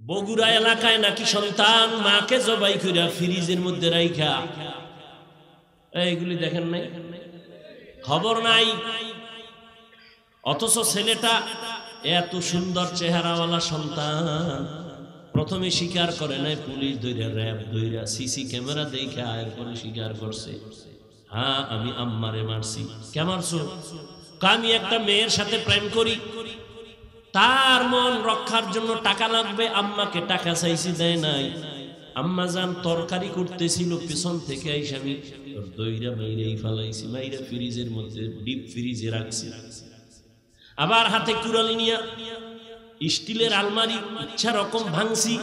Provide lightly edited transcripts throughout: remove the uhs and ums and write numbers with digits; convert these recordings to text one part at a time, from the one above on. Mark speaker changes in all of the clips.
Speaker 1: বগুড়া এলাকায় নাকি সন্তান মাকে জবাই কইরা ফ্রিজের মধ্যে রাইখা, এইগুলি দেখেন নাই, খবর নাই। অথচ ছেলেটা এত সুন্দর চেহারাওয়ালা সন্তান, প্রথমে স্বীকার করে নাই, পুলিশ ধইরা র্যাব ধইরা সিসি ক্যামেরা দেখে আয়ের পরে স্বীকার করছে, হ্যাঁ আমি আম্মারে মারছি। কে মারছো? আমি একটা মেয়ের সাথে প্রেম করি, তার মন রক্ষার জন্য টাকা লাগবে, আম্মাকে টাকা চাইছি দেয় নাই, আম্মা জান তরকারি করতেছিল, পিছন থেকে আইসা আমি দইরা মাইরাই ফালাইছি, মাইরা ফ্রিজের মধ্যে ডিপ ফ্রিজে রাখছি। আবার হাতে কুড়ালি নিয়া স্টিলের আলমারি ইচ্ছা রকম ভাঙছি,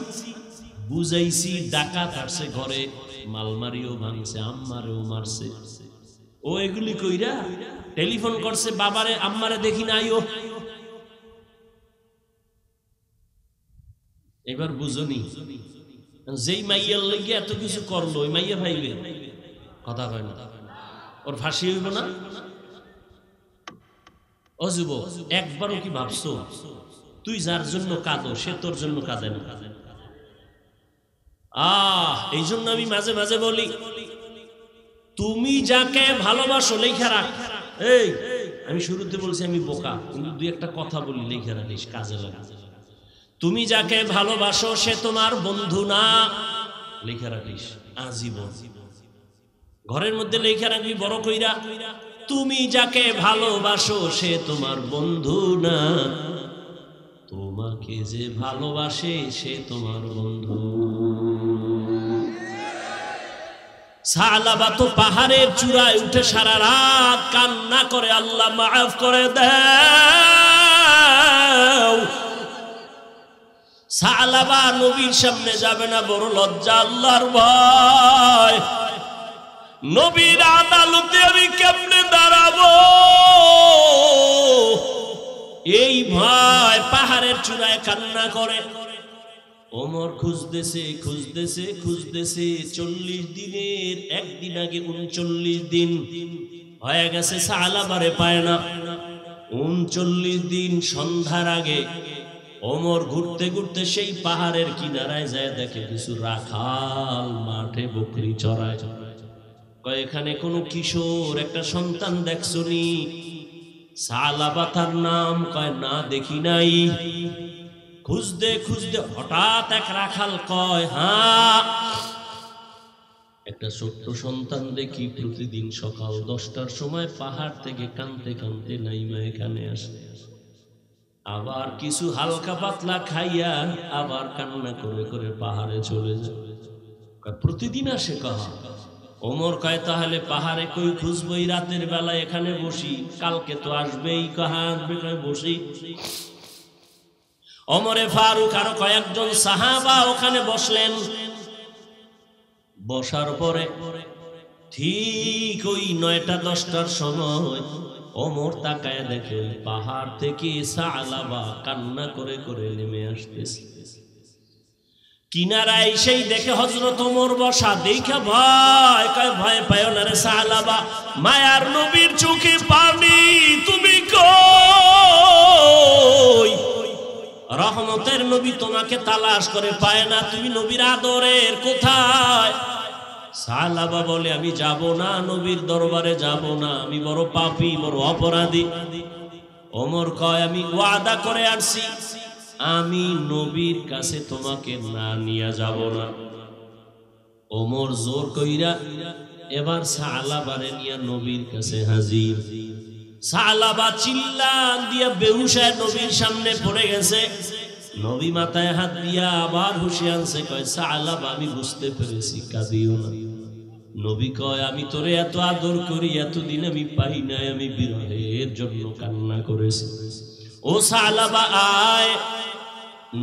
Speaker 1: বুঝাইছি ডাকাত আসছে ঘরে, মালমারিও ভাঙছে, আম্মারেও মারছে। ও এগুলি কইরা টেলিফোন করছে বাবারে, আম্মারে দেখি নাই। ও এবার বুঝনি, যেই মাইয়ার লেগে এত কিছু করলো ওই মাইয়া ভাইবে কথা কয় না, ওর ফাঁসি হইব না? ও যুবক, একবারও কি ভাবছো তুই যার জন্য কাঁদো সে তোর জন্য কাঁদে না? এই জন্য আমি মাঝে মাঝে বলি, তুমি যাকে ভালোবাসো লেখা রাখ। এই আমি শুরুতে বলছি আমি বোকা, কিন্তু দুই একটা কথা বলি লেখা রাখিস, কাজে লাগে। তুমি যাকে ভালোবাসো সে তোমার বন্ধু না, লেখা রাখিস আজীবন। ঘরের মধ্যে লেখা রাখবি বড় কইরা, তুমি যাকে ভালোবাসো সে তোমার বন্ধু না, তোমাকে যে ভালোবাসে সে তোমার বন্ধু। সালাবা তো পাহাড়ের চূড়ায় উঠে সারা রাত কান্না করে, আল্লাহ মাফ করে দাও। সালাবা নবীর সামনে যাবে না, বড় লজ্জা, আল্লাহর ভয়। নবীর আদালতে আমি কেমনে দাঁড়াবো, এই ভয় পাহাড়ের চূড়ায় কান্না করে। ওমর খুঁজতেছে খুঁজতেছে খুঁজতেছে, 40 দিনের একদিন আগে 39 দিন হয়ে গেছে, সালাবারে পায় না। 39 দিন সন্ধ্যার আগে ওমর ঘুরতে ঘুরতে সেই পাহাড়ের কিনারায় যায়, দেখে কিছু রাখাল মাঠে বকরি চড়ায়। কয় এখানে কোনো কিশোর একটা সন্তান দেখছনি? সালাবা তার নাম। কয় না দেখি নাই। খুঁজতে খুঁজতে হঠাৎ এক রাখাল কয়, হ্যাঁ একটা ছোট্ট সন্তান দেখি প্রতিদিন সকাল 10টার সময় পাহাড় থেকে কানতে কানতে নাইমা এখানে আসে, আবার কিছু হালকা পাতলা খাইয়া আবার কান্না করে করে পাহাড়ে চলে যায়। প্রতিদিন আসে কাহা? ওমর কয় তাহলে পাহাড়ে কই খুঁজবই, রাতের বেলা এখানে বসি, কালকে তো আসবেই। কাহা আসবে? কয় বসি। ওমরে ফারুক আরো কয়েকজন সাহাবা ওখানে বসলেন। বসার পরে ঠিক ওই 9টা 10টার সময় ওমর তাকায় দেখে পাহাড় থেকে সালাবা কান্না করে করে নেমে আসতেছে। কিনারায় সেই দেখে হযরত ওমর বসা, দেখে ভয়, কয় ভয় পায় না রে সালাবা, মায়ার নবীর চোখে পানি, তুমি কই? রহমতের নবী তোমাকে তালাশ করে পায় না, তুমি নবীর আদরের কোথায়? সালাবা বলে আমি যাব না, নবীর দরবারে যাব না, আমি বড় পাপী, বড় অপরাধী। ওমর কয় আমি ওয়াদা করে আসছি, আমি নবীর কাছে তোমাকে না নিয়ে যাব না। ওমর জোর কইরা এবার সালাবারে নিয়ে নবীর কাছে হাজির। সালাবা চিল্লান দিয়া বেহুশায় নবীর সামনে পড়ে গেছে। নবী মাথায় হাত দিয়া আবার হুঁশিয়ে আনছে, কয় সালাবা আমি বুঝতে পেরেছি, কাঁদিও না। নবী কয় আমি তোরে এত আদর করি, এতদিন আমি পাই নাই, আমি বিরহের জন্য কান্না করেছি। ও সালাবা আয়।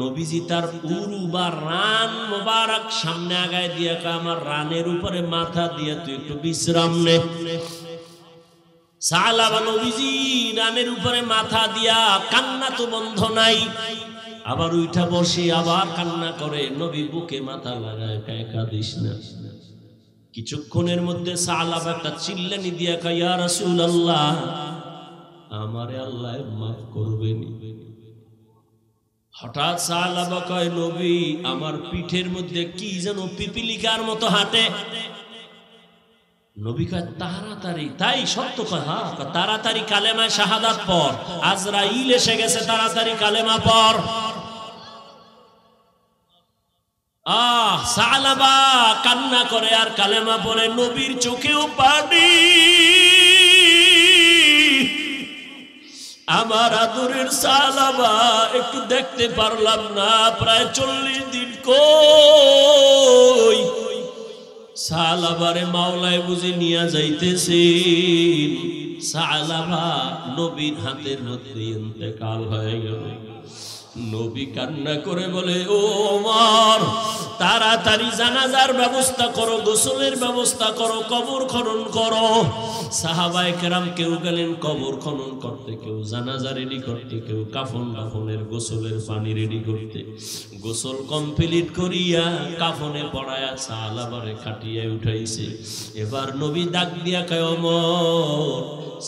Speaker 1: নবীজি তার উরু বা রান মোবারক সামনে আগায় দিয়া কয় আমার রানের উপরে মাথা দিয়া তুই একটু বিশ্রাম নে। সালাবা নবীজি রানের উপরে মাথা দিয়া, কান্না তো বন্ধ নাই, আবার উঠা বসে আবার কান্না করে। নবী বুকে মাথা লাগায় কয় কাঁদিস না। কিছুক্ষণের মধ্যে সালাবা একটা চিল্লানি দিয়া কয় ইয়া রাসূলুল্লাহ, আমারে আল্লাহ মাফ করবেন। হঠাৎ সাহাবা কয় নবী আমার পিঠের মধ্যে কি যেন পিপিলিকার মতো হাঁটে। নবী কয় তাড়াতাড়ি, তাই সত্য কয়, হ্যাঁ তাড়াতাড়ি কালেমা শাহাদাত পড়, আজরাইল এসে গেছে, তাড়াতাড়ি কালেমা পড়। সাহাবা কান্না করে আর কালেমা পড়ে, নবীর চোখেও পানি। আমার আদরের সাহাবা একটু দেখতে পারলাম না, প্রায় 40 দিন কই। সাহাবারে মাওলায় বুঝি নিয়ে যাইতেছেন। সাহাবা নবীর হাতের মধ্যে ইন্তেকাল হয়ে গেল। নবী কান্না করে বলে, ও ওমর তাড়াতাড়ি জানাজার ব্যবস্থা করো, গোসলের ব্যবস্থা করো, কবর খনন করো। সাহাবায়ে কেরাম কেউ গেলেন কবর খনন করতে, কেউ জানাজা রেডি করতে, কেউ কাফন দাফনের গোসলের পানি রেডি করতে। গোসল কমপ্লিট করিয়া কাফনে পড়ায়া সাহাবারে খাটিয়ে উঠাইছে। এবার নবী ডাক দিয়া কয়, ওমর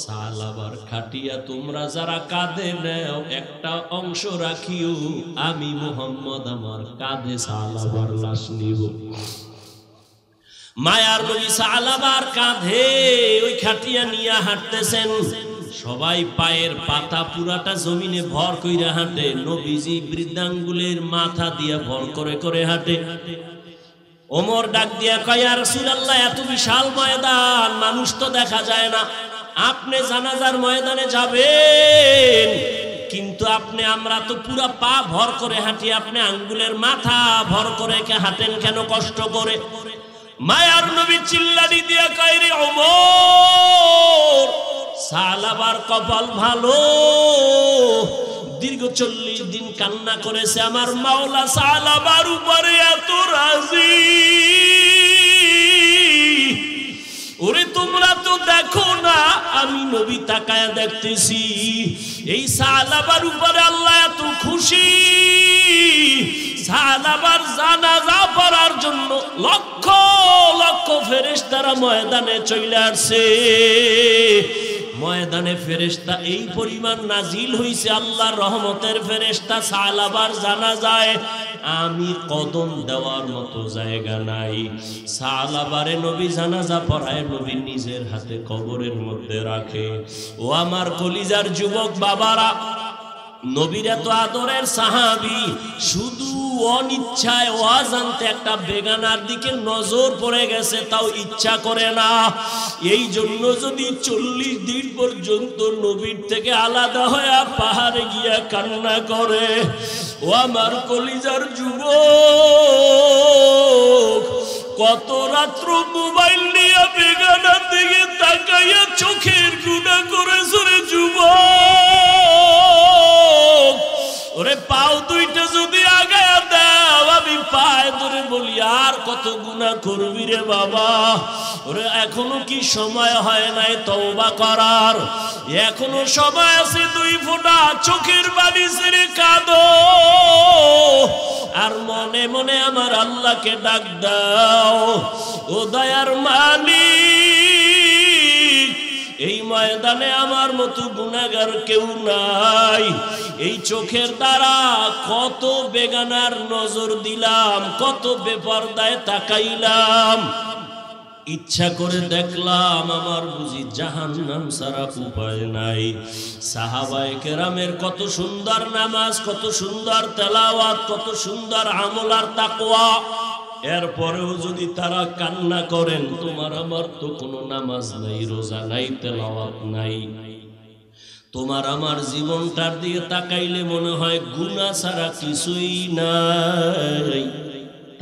Speaker 1: সাহাবার খাটিয়া তোমরা যারা কাঁধে নেও একটা অংশ রাখিও, আমি মুহাম্মদ আমার কাঁধে সাহাবার লাশ নিব। মায়ার নবী সাহাবার কাঁধে ওই খাটিয়া নিয়ে হাঁটতেছেন। সবাই পায়ের পাতা পুরাটা জমিনে ভর কইরা হাঁটে, নবীজি বৃদ্ধাঙ্গুলের মাথা দিয়া ভর করে করে হাঁটে। ওমর ডাক দিয়া কয়, ইয়া রাসূলুল্লাহ এত বিশাল ময়দান, মানুষ তো দেখা যায় না, আপনি জানাজার ময়দানে যাবেন, কিন্তু আপনি আমরা তো পুরা পা ভর করে হাঁটি, আপনি আঙ্গুলের মাথা ভর করে হাঁটেন কেন কষ্ট করে? মায়ার নবী চিল্লানি দিয়া কয়, রে ওমর সাহাবার কপাল ভালো, দীর্ঘ 40 দিন কান্না করেছে, আমার মাওলা সাহাবার উপরে এত রাজি। ওরে তোমরা তো দেখো না, আমি নবী তাকায়া দেখতেছি, এই সাহাবার উপরে আল্লাহ এত খুশি। সাহাবার জানাজা পড়ার জন্য লক্ষ লক্ষ ফেরেশতারা ময়দানে চলে আসছে। ময়দানে ফেরেশতা এই পরিমাণ নাজিল হইছে, আল্লাহর রহমতের ফেরেশতা সাহাবার জানাজায় আমি কদম দেওয়ার মতো জায়গা নাই। সাহাবারে নবী জানাজা পড়ায়, নবী নিজের হাতে কবরের মধ্যে রাখে। ও আমার কলিজার যুবক বাবারা, নবীর এত আদরের সাহাবী শুধু অনিচ্ছায় অজান্তে একটা বেগানার দিকে নজর পড়ে গেছে, তাও ইচ্ছা করে না। এই জন্য যদি 40 দিন পর্যন্ত নবীর থেকে আলাদা হয়ে পাহাড়ে গিয়া কান্না করে। ও আমার কলিজার যুবক, কত রাত্র মোবাইল নিয়ে বেগানার দিকে তাকাইয়া চোখের গুনাহ করেছে রে যুবক। ওরে পাও দুইটা যদি আগায়া দাও, আমি পায়ে ধরে বলি আর কত গুনাহ করবি রে বাবা। ওরে এখনো কি সময় হয় নাই তওবা করার? এখনো সময় আছে, 2 ফোঁটা চোখের পানি ছেড়ে কাঁদো আর মনে মনে আমার আল্লাহকে ডাক দাও। ও দয়ার মালিক, এই ময়দানে আমার মতো গুনাহগার কেউ নাই। এই চোখের দ্বারা কত বেগানার নজর দিলাম, কত বেপরদায় তাকাইলাম, ইচ্ছা করে দেখলাম আমার বুঝি জাহান্নাম ছাড়া উপায় নাই। সাহাবায়ে কেরামের কত সুন্দর নামাজ, কত সুন্দর তেলাওয়াত, কত সুন্দর আমল আর তাকওয়া, এরপরেও যদি তারা কান্না করেন, তোমার আমার তো কোনো নামাজ নাই, রোজা নাই, তেলাওয়াত নাই। তোমার আমার জীবনটার দিকে তাকাইলে মনে হয় গুনাহ ছাড়া কিছুই নাই।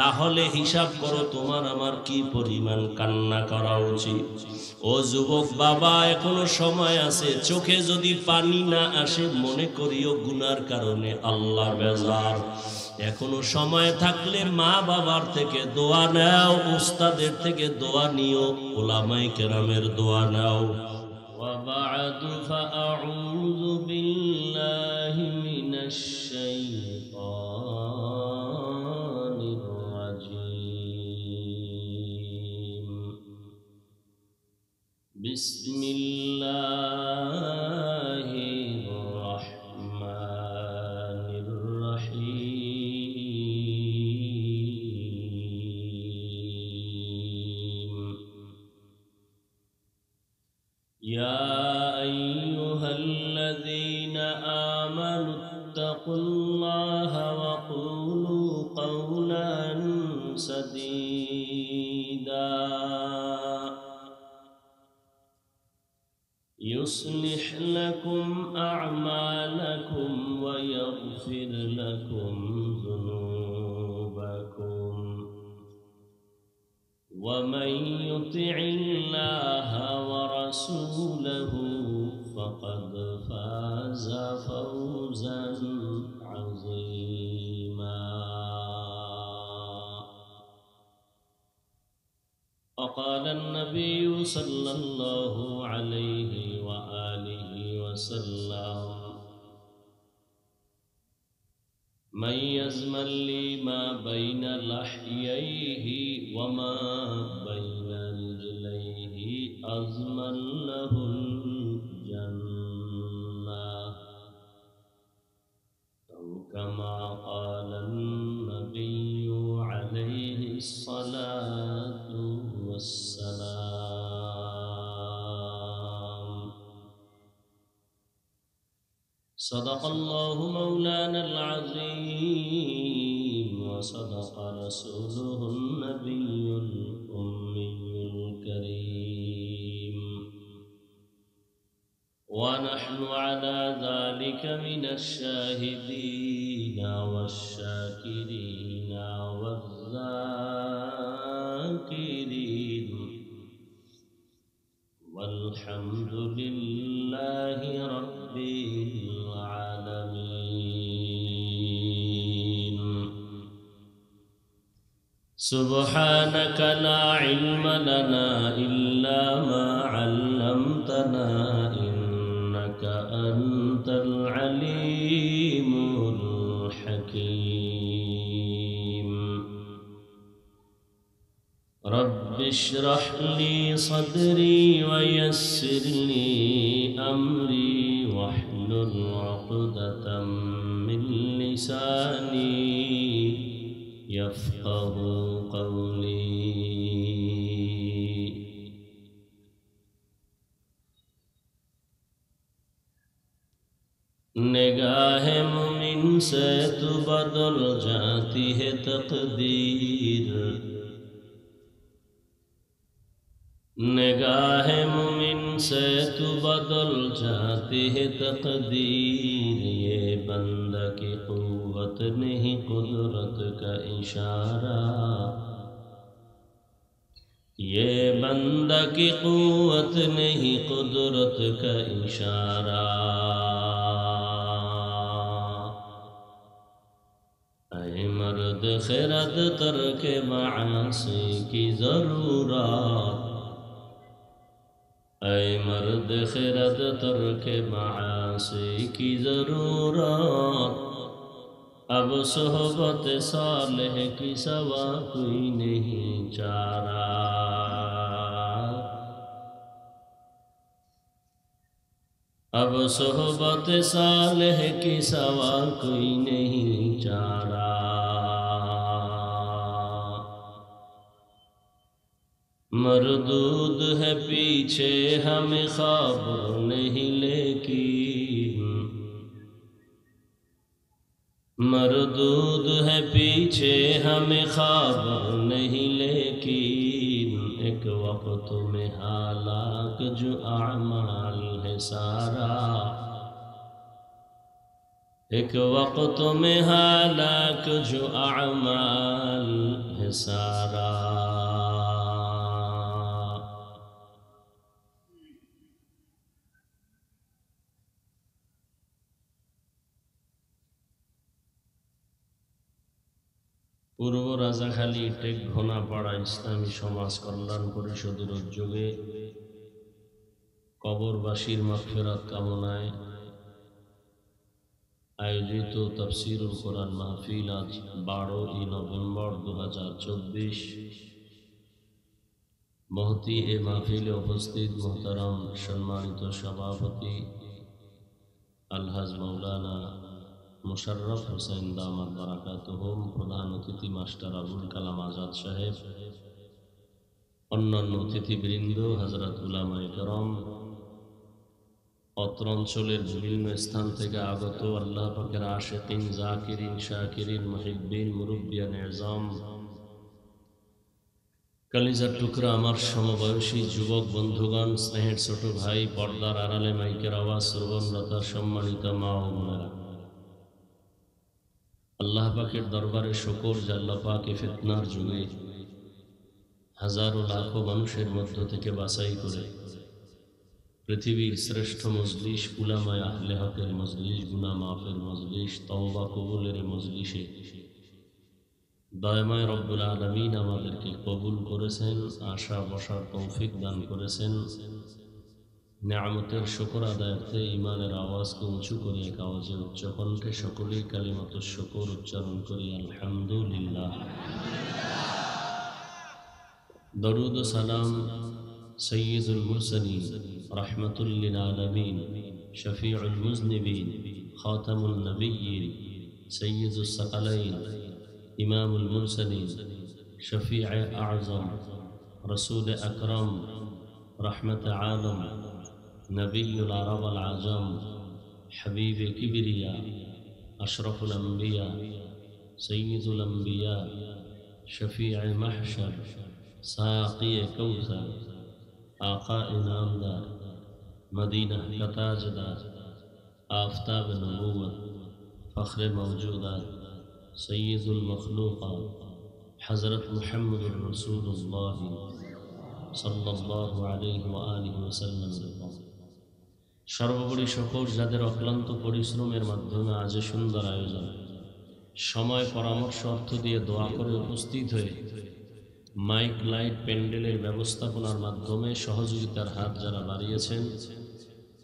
Speaker 1: তাহলে হিসাব করো তোমার আমার কি পরিমাণ কান্না করা উচিত। ও যুবক বাবা, এখনো সময় আছে। চোখে যদি পানি না আসে, মনে করিও গুনার কারণে আল্লাহ বেজার। এখনো সময় থাকলে মা বাবার থেকে দোয়া নাও, উস্তাদের থেকে দোয়া নিও, উলামায়ে কেরামের দোয়া নাও। وبعد فأعوذ بالله من الشيطان الرجيم. بسم الله الرحمن الرحيم. يصلح لكم أعمالكم ويغفر لكم ذنوبكم ومن يطع الله ورسوله فقد فاز فوزا عظيما. وقال النبي صلى الله عليه وآله وسلم من يزمن لي ما بين لحييه وما بين رجليه أزمن له الجنة أو كما قال النبي عليه الصلاة والسلام. صدق الله مولانا العظيم وصدق رسوله النبي الأمي الكريم ونحن على ذلك من الشاهدين والشاكرين والذاكرين والحمد لله رب العالمين. سبحانك لا علم لنا إلا ما علمتنا إنك أنت العليم الحكيم. رب اشرح لي صدري ويسر لي أمري واحلل عقدة من لساني يفقه قولي. निगाह मुमिन से तो बदल जाती है तकदीर, निगाह मुमिन से तो बदल जाती है तकदीर। ये बंदा की कुव्वत नहीं कुदरत का इशारा, ये बंदा की कुव्वत नहीं कुदरत का इशारा। ऐ मर्द खिरद तर्क मासी की ज़रूरत, ऐ मर्द खिरद तर्क मासी की ज़रूरत। अब सोहबत सालेह की सवा कोई नहीं चारा, अब सोहबत सालेह की सवा कोई नहीं चारा। मरदूद है पीछे हमें खबर नहीं लेकिन, मरदूद है पीछे हमें खबर नहीं लेकिन। एक वक्त में हालाक जो अमाल है सारा, एक वक्त में हालाक जो अमाल है सारा। পূর্ব রাজাখালী টেক ঘোনাপাড়া ইসলামী সমাজ কল্যাণ পরিষদের উদ্যোগে কবরবাসীর মাগফিরাত কামনায় আয়োজিত তাফসীরুল কোরআন মাহফিল আজ 12 নভেম্বর 2024 মহতি এ মাহফিলে উপস্থিত মোহতারাম সম্মানিত সভাপতি আলহাজ মাওলানা मुशर्रफ हुसैन दामद बरकातुहुम, प्रधान अतिथि मास्टर अबुल कलाम आजाद साहेब, अन्यान्य अतिथिबृंद, हजरत उलामाए करम, अत्र अंचलेर विभिन्न स्थान थेके आगत आल्लाह पाकेर आशिकीन, जाकिरिन, शाकिरिन, मुहिब्बिन, मुरब्बियान एजाम, কালিজার টুকরা আমার সমবয়সী যুবক বন্ধুগণ, স্নেহের ছোট ভাই, পর্দার আড়ালে মাইকের আওয়াজ শ্রবণরতা সম্মানিত মা ও বোনেরা, আল্লাহ পাকের দরবারে শুকর যে আল্লাহ পাক এ ফিতনার যুগে হাজারো লাখো মানুষের মধ্য থেকে বাছাই করে পৃথিবীর শ্রেষ্ঠ মজলিস, উলামায়ে আহলে হকের মজলিস, গুনাহ মাফের মজলিস, তওবা কবুলের মজলিসে দয়াময় রব্বুল আলামিন আমাদেরকে কবুল করেছেন, আশা বসার তৌফিক দান করেছেন। নিয়ামতের শুকর আদায়ার্থে ঈমানের আওয়াজকে উঁচু করে এক আওয়াজে উচ্চ কণ্ঠে সকলেই কালিমাতুশ শুকর উচ্চারণ করি, আলহামদুলিল্লাহ। দরুদ ও সালাম সৈয়দুল মুরসালিন, রাহমাতুল লিল আলামিন, শফিউল মুজনিবিন, খাতামুন নবিয়্যিন, সৈয়দুস সাকালাইন, ইমামুল মুরসালিন, শফিউ আযম, রাসূল আকরাম, রহমত আলম, নবিয়ুল আরব আল আজম, হাবিব কিবরিয়া, আশরাফুল আম্বিয়া, সৈয়দুল আম্বিয়া, শফিউ মাহশর, সাকি কৌসর, आका इनामदार, मदीना का ताजदार, आफताब नबूवत, फ़ख्र मौजूदात, सय्यदुल मखलूक़ात, हज़रत मुहम्मदुर रसूलुल्लाह सल्लल्लाहु अलैहि व आलिहि वसल्लम। সর্বোপরি শুকর যাদের অক্লান্ত পরিশ্রমের মাধ্যমে আজ সুন্দর আয়োজন, সময় পরামর্শ অর্থ দিয়ে দোয়া করে উপস্থিত হয়ে মাইক লাইট প্যান্ডেলের ব্যবস্থাপনার মাধ্যমে সহযোগিতার হাত যারা বাড়িয়েছেন,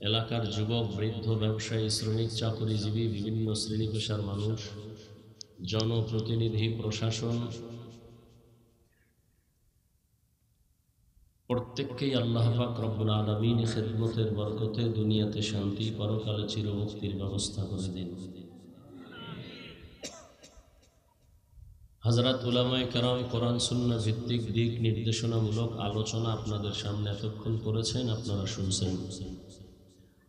Speaker 1: এলাকার যুবক, বৃদ্ধ, ব্যবসায়ী, শ্রমিক, চাকরিজীবী, বিভিন্ন শ্রেণী পেশার মানুষ, জনপ্রতিনিধি, প্রশাসন, প্রত্যেককেই আল্লাহ পাক রব্বুল আলামিন খিদমতের বরকতে দুনিয়াতে শান্তি, পরকালে চিরমুক্তির ব্যবস্থা করে দিন। হযরত উলামায়ে কেরাম কোরআন সুন্নাহ ভিত্তিক দিক নির্দেশনামূলক আলোচনা আপনাদের সামনে এতক্ষণ করেছেন, আপনারা শুনছেন।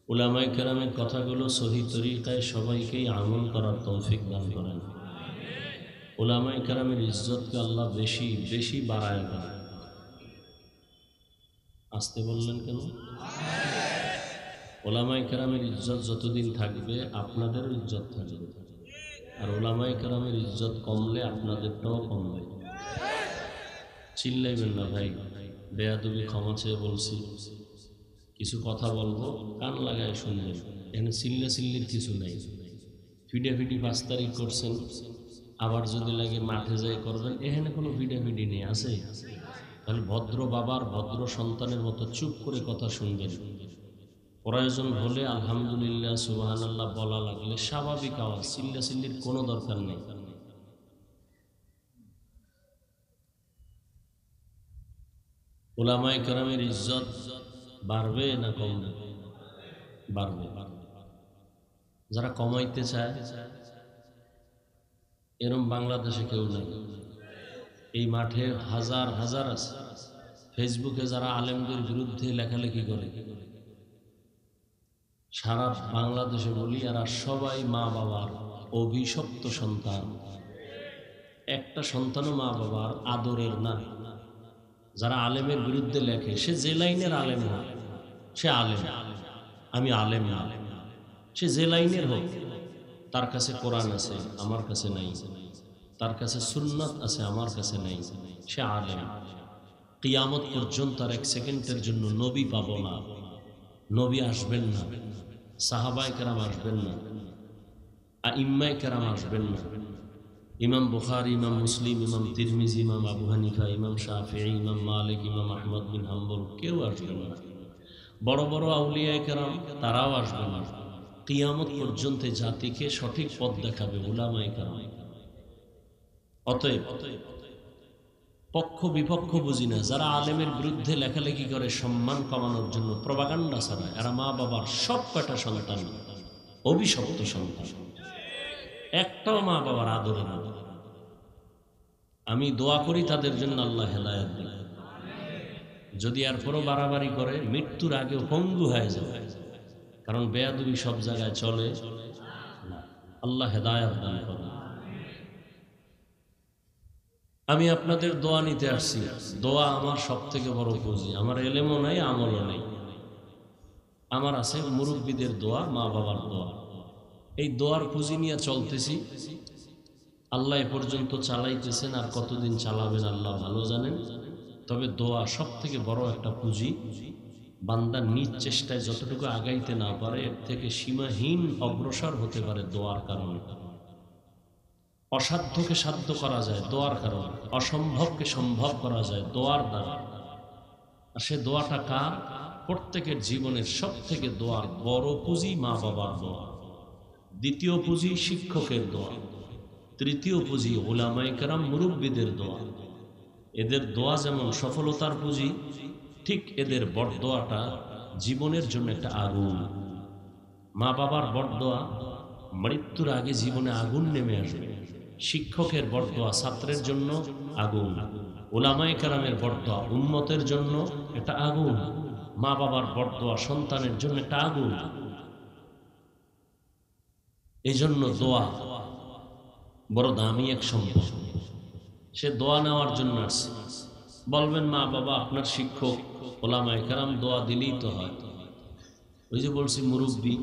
Speaker 1: উলামায়ে কেরামের কথাগুলো সহি তরিকায় সবাইকেই আমল করার তৌফিক দান করেন। উলামায়ে কেরামের ইজ্জতকে আল্লাহ বেশি বেশি বাড়ায় দেন। আসতে বললেন কেন? উলামায়ে কেরামের ইজ্জত যতদিন থাকবে আপনাদেরও ইজ্জত থাকবে, আর উলামায়ে কেরামের ইজ্জত কমলে আপনাদেরটাও কমবে। চিল্লাইবেন না ভাই, বেয়াদবি ক্ষমা চেয়ে বলছি, কিছু কথা বলবো, কান লাগায় শুনবেন। এখানে চিল্লির কিছু নেই। ফিডাফিডি 5 তারিখ করছেন, আবার যদি লাগে মাঠে যায় করবেন, এখানে কোনো ফিডাফিডি নেই। আছে তাহলে ভদ্র বাবার ভদ্র সন্তানের মতো চুপ করে কথা শুনবেন। প্রয়োজন হলে আলহামদুলিল্লাহ, সুবহানাল্লাহ বলা লাগলে স্বাভাবিক আওয়াজ, চিল্লির কোনো দরকার নেই। উলামায়ে কেরামের ইজ্জত বাড়বে না কমবে? বাড়বে। যারা কমাইতে চায় এরম বাংলাদেশে কেউ নেই। এই মাঠে হাজার হাজার আছে। ফেসবুকে যারা আলেমদের বিরুদ্ধে লেখালেখি করে সারা বাংলাদেশে বলি, এরা সবাই মা বাবার অভিশপ্ত সন্তান। একটা সন্তানও মা বাবার আদরের না। যারা আলেমের বিরুদ্ধে লেখে, সে যে লাইনের আলেম হোক, সে আলেম, আমি আলেম না। সে যে লাইনের হোক, তার কাছে কোরআন আছে, আমার কাছে নাই। তার কাছে সুন্নাত আছে, আমার কাছে নাই। সে আলেম। কিয়ামত পর্যন্ত আর 1 সেকেন্ডের জন্য নবী পাবো না, নবী আসবেন না, সাহাবায়ে কেরাম আসবেন না, আইম্মায়ে কেরাম আসবেন না। ইমাম বুখারী, ইমাম মুসলিম, ইমাম তিরমিজি, ইমাম আবু হানিফা, ইমাম শাফিঈ, ইমাম মালিক, ইমাম আহমদ বিন হাম্বল কেউ আসবেন না। বড় বড় আউলিয়ায়ে কেরাম তারাও আসবেন না। কিয়ামত পর্যন্ত জাতিকে সঠিক পথ দেখাবে উলামায়ে কেরাম। অতএব পক্ষ বিপক্ষ বুঝি না। যারা আলেমের বিরুদ্ধে লেখালেখি করে সম্মান কমানোর জন্য, প্রপাগান্ডা ছাড়া, এরা মা বাবার সব কটা সন্তান অভিশপ্ত সন্তান। একটাও মা বাবার আদরে না। আমি দোয়া করি তাদের জন্য আল্লাহ হেদায়েত দেন। যদি এরপরও বাড়াবাড়ি করে, মৃত্যুর আগেও পঙ্গু হয়ে যাবে। কারণ বেয়াদবি সব জায়গায় চলে না। আল্লাহ হেদায়েত দান করেন। আমি আপনাদের দোয়া নিতে আসছি। দোয়া আমার সব থেকে বড় পুঁজি। আমার এলেমও নাই, আমলও নেই। আমার আছে মুরব্বীদের দোয়া, মা বাবার দোয়া। এই দোয়ার পুঁজি নিয়ে চলতেছি। আল্লাহ এ পর্যন্ত চালাইতেছেন, আর কতদিন চালাবেন আল্লাহ ভালো জানেন। তবে দোয়া সব থেকে বড় একটা পুঁজি। বান্দা নিজ চেষ্টায় যতটুকু আগাইতে না পারে, এর থেকে সীমাহীন অগ্রসর হতে পারে দোয়ার কারণে। অসাধ্যকে সাধ্য করা যায় দোয়ার কারণে, অসম্ভবকে সম্ভব করা যায় দোয়ার দ্বারা। আর সে দোয়াটা কার? প্রত্যেকের জীবনের সব থেকে দোয়ার বড় পুঁজি মা বাবার দোয়া, দ্বিতীয় পুঁজি শিক্ষকের দোয়া, তৃতীয় পুঁজি উলামায়ে কেরাম মুরব্বীদের দোয়া। এদের দোয়া যেমন সফলতার পুঁজি, ঠিক এদের বড়দোয়াটা জীবনের জন্য একটা আগুন। মা বাবার বড়দোয়া, মৃত্যুর আগে জীবনে আগুন নেমে আসবে। শিক্ষকের বড়দোয়া ছাত্রের জন্য আগুন, উলামায়ে কেরামের বড়দোয়া উম্মতের জন্য একটা আগুন, মা বাবার বড়দোয়া সন্তানের জন্য একটা আগুন। এই জন্য দোয়া বড় দামি এক সম্পদ। সে দোয়া নেওয়ার জন্য আসছে। বলবেন মা বাবা আপনার শিক্ষক, উলামায়ে কেরাম দোয়া দিলেই তো হয়। ওই যে বলছি মুরব্বী,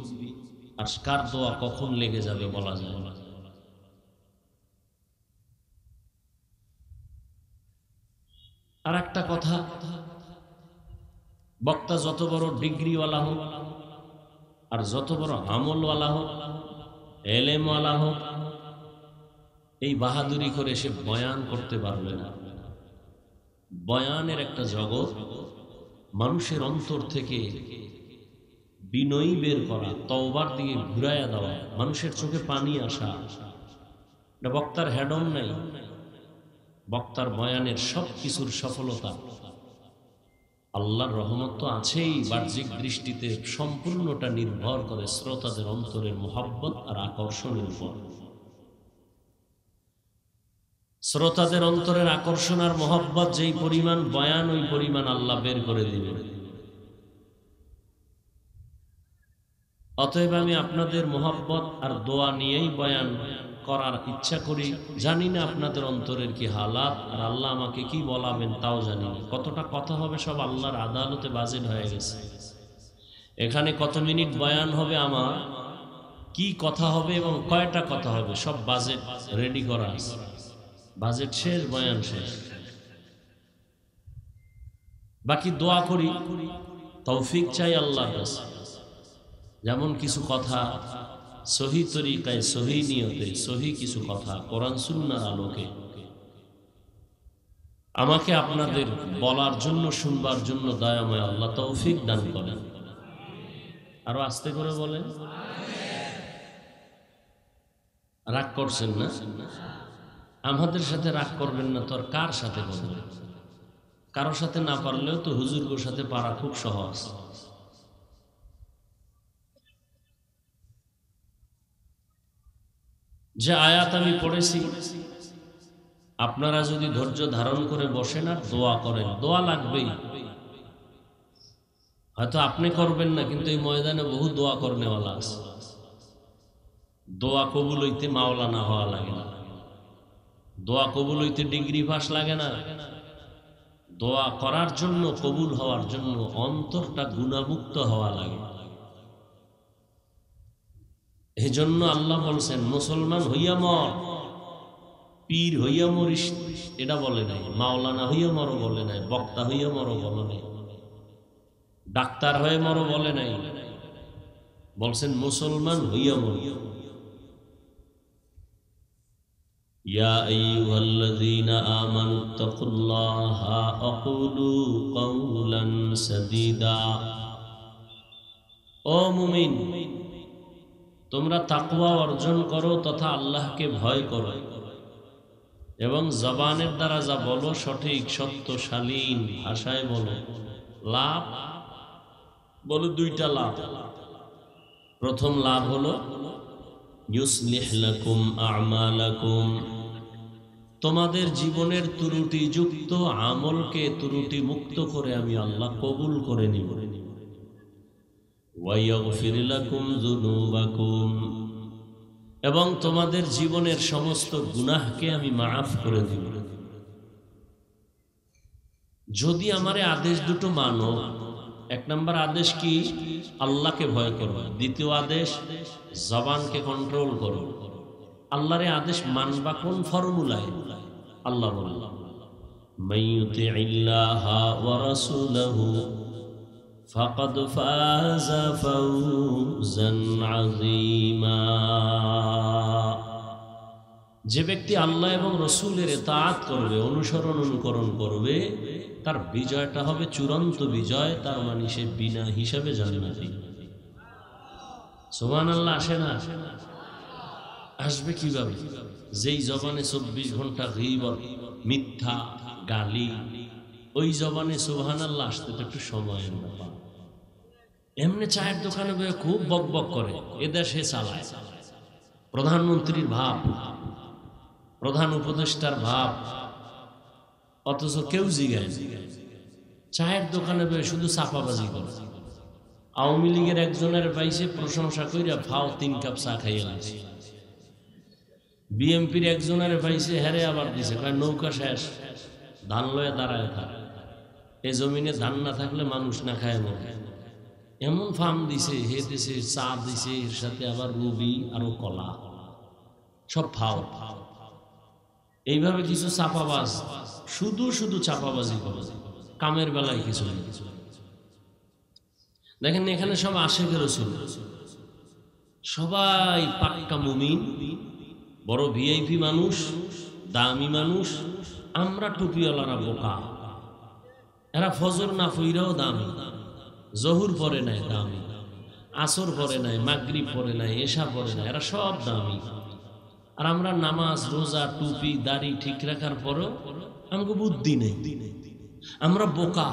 Speaker 1: আর কার দোয়া কখন লেগে যাবে বলা যায় না। আর একটা কথা, বক্তা যত বড় ডিগ্রিওয়ালা হোক, আর যত বড় আমলওয়ালা হোক, এলেমওয়ালা হোক, এই বাহাদুরি করে সে বয়ান করতে পারবে না। বয়ানের একটা জগৎ, মানুষের অন্তর থেকে বিনয়ী বের করা, তওবার দিকে ঘুরাইয়া দেওয়া, মানুষের চোখে পানি আসা। এটা বক্তার হেডন নাই, বক্তার বয়ানের সব কিছুর সফলতা আল্লাহর রহমত তো আছেই, বাহ্যিক দৃষ্টিতে সম্পূর্ণটা নির্ভর করে শ্রোতাদের অন্তরের মোহাব্বত আর আকর্ষণের উপর। শ্রোতাদের অন্তরের আকর্ষণ আর মোহাব্বত যেই পরিমাণ, বয়ান ওই পরিমাণ আল্লাহ বের করে দিবেন। অতএব আমি আপনাদের মোহাব্বত আর দোয়া নিয়েই বয়ান করার ইচ্ছা করি। জানি না আপনাদের অন্তরের কি হালাত, আর আল্লাহ আমাকে কি বলাবেন তাও জানি না। কতটা কথা হবে সব আল্লাহর আদালতে বাজেট হয়ে গেছে। এখানে কত মিনিট বয়ান হবে, আমার কি কথা হবে এবং কয়টা কথা হবে, সব বাজেট রেডি করা আছে। বাজেট শেষ, বয়ান শেষ। বাকি দোয়া করি, তৌফিক চাই আল্লাহর কাছে। যেমন কিছু কথা সহি তরিকায়, সহি নিয়তে, সহি কিছু কথা কোরআন সুন্নাহর আলোকে আমাকে আপনাদের বলার জন্য, শুনবার জন্য দয়াময় আল্লাহ তৌফিক দান করেন। আরো আস্তে করে বলেন। রাগ করছেন না? আমাদের সাথে রাগ করবেন না তো আর কার সাথে করবেন? কারোর সাথে না পারলেও তো হুজুরগুলোর সাথে পারা খুব সহজ। যে আয়াত আমি পড়েছি, আপনারা যদি ধৈর্য ধারণ করে বসেন আর দোয়া করেন, দোয়া লাগবেই। হয়তো আপনি করবেন না, কিন্তু এই ময়দানে বহু দোয়া করনেওয়ালা আছে। দোয়া কবুল হইতে মাওলানা হওয়া লাগে না, দোয়া কবুল হইতে ডিগ্রি পাস লাগে না। দোয়া করার জন্য, কবুল হওয়ার জন্য অন্তরটা গুনাহমুক্ত হওয়া লাগে। এই জন্য আল্লাহ বলছেন, মুসলমান হইয়া মর, পীর হইয়া মরিস এটা বলে নাই, মাওলানা হইয়া মরো বলে নাই, বক্তা হইয়া মরো বলে নাই, ডাক্তার হয়ে মরো বলে নাই। বলছেন মুসলমান হইয়া মর। ইয়া আইয়ুহাল্লাযীনা আমানুত্তাকুল্লাহা আকুলু কাওলান সাদীদা। ও মুমিন, তোমরা তাকওয়া অর্জন করো তথা আল্লাহকে ভয় করো, এবং জবানের দ্বারা যা বলো সঠিক, সত্য, শালীন ভাষায় বলো। লাভ বলো দুইটা লাভ। প্রথম লাভ হলো ইউসলিহ লাকুম আমালাকুম, তোমাদের জীবনের ত্রুটিযুক্ত আমলকে ত্রুটি মুক্ত করে আমি আল্লাহ কবুল করে নিব। ওয়ায়াগফির লাকুম যুনুবাকুম, এবং তোমাদের জীবনের সমস্ত গুনাহকে আমি মাফ করে দিব। যদি আমারে আদেশ দুটো মানো, এক নম্বর আদেশ কি? আল্লাহকে ভয় করো। দ্বিতীয় আদেশ জবানকে কন্ট্রোল করো। আল্লাহর আদেশ মানবা কোন ফর্মুলায়? আল্লাহ বলল মাইয়ুতিইল্লাহা ওয়া রাসূলাহু ফাকাদ ফাযা ফাওজান আযীমা। যে ব্যক্তি আল্লাহ এবং রাসূলের ইতাআত করবে, অনুসরণ অনুকরণ করবে, তার বিজয়টা হবে চূড়ান্ত বিজয়। তার মানে সে বিনা হিসাবে জান্নাতি। সুবহানাল্লাহ। আসে না? আসবে কিভাবে? যেই জবানে 24 ঘন্টা গীবত, মিথ্যা, গালি, ওই জবানে সুবহানাল্লাহ আসতে তো একটু সময়ের ব্যাপার। এমনি চায়ের দোকানে বসে খুব বক বক করে, এদেশে চালায়, প্রধানমন্ত্রীর ভাব, প্রধান উপদেষ্টার ভাব, অথচ কেউ জিগায়। চায়ের দোকানে বসে শুধু চাপাবাজি করে। আওয়ামী লীগের একজনের পাইছে, প্রশংসা কইরা ফাও 3 কাপ চা খাইয়ে লাগছে। বিএমপির একজনের পাইছে, হেরে আবার দিছে, কয় নৌকা শেষ, ধান লয়ে দাঁড়ায় থাক, এ জমিনে ধান না থাকলে মানুষ না খায় মরে। এমন ফার্ম দিছে, হে দিছে, চা দিছে, এর সাথে আবার রুবি আরো কলা, সব ফাও। এইভাবে কিছু চাপাবাজ শুধু শুধু চাপাবাজি করে, কামের বেলায় কিছু নেই। দেখেন এখানে সব আশেকের রাসূল, সবাই পাক্কা মুমিন, বড় ভিআইপি মানুষ, দামি মানুষ। আমরা টুপিওয়ালারা বোকা। এরা ফজর না পইরাও দামি, জহুর পরে নাই দামি, আসর পরে নাই, মাগরিব পরে নাই, এশা পরে নাই, এরা সব দামি। আর আমরা নামাজ, রোজা, টুপি, দাড়ি ঠিক রাখার পরও আমাকে বুদ্ধি নেই, আমরা বোকা।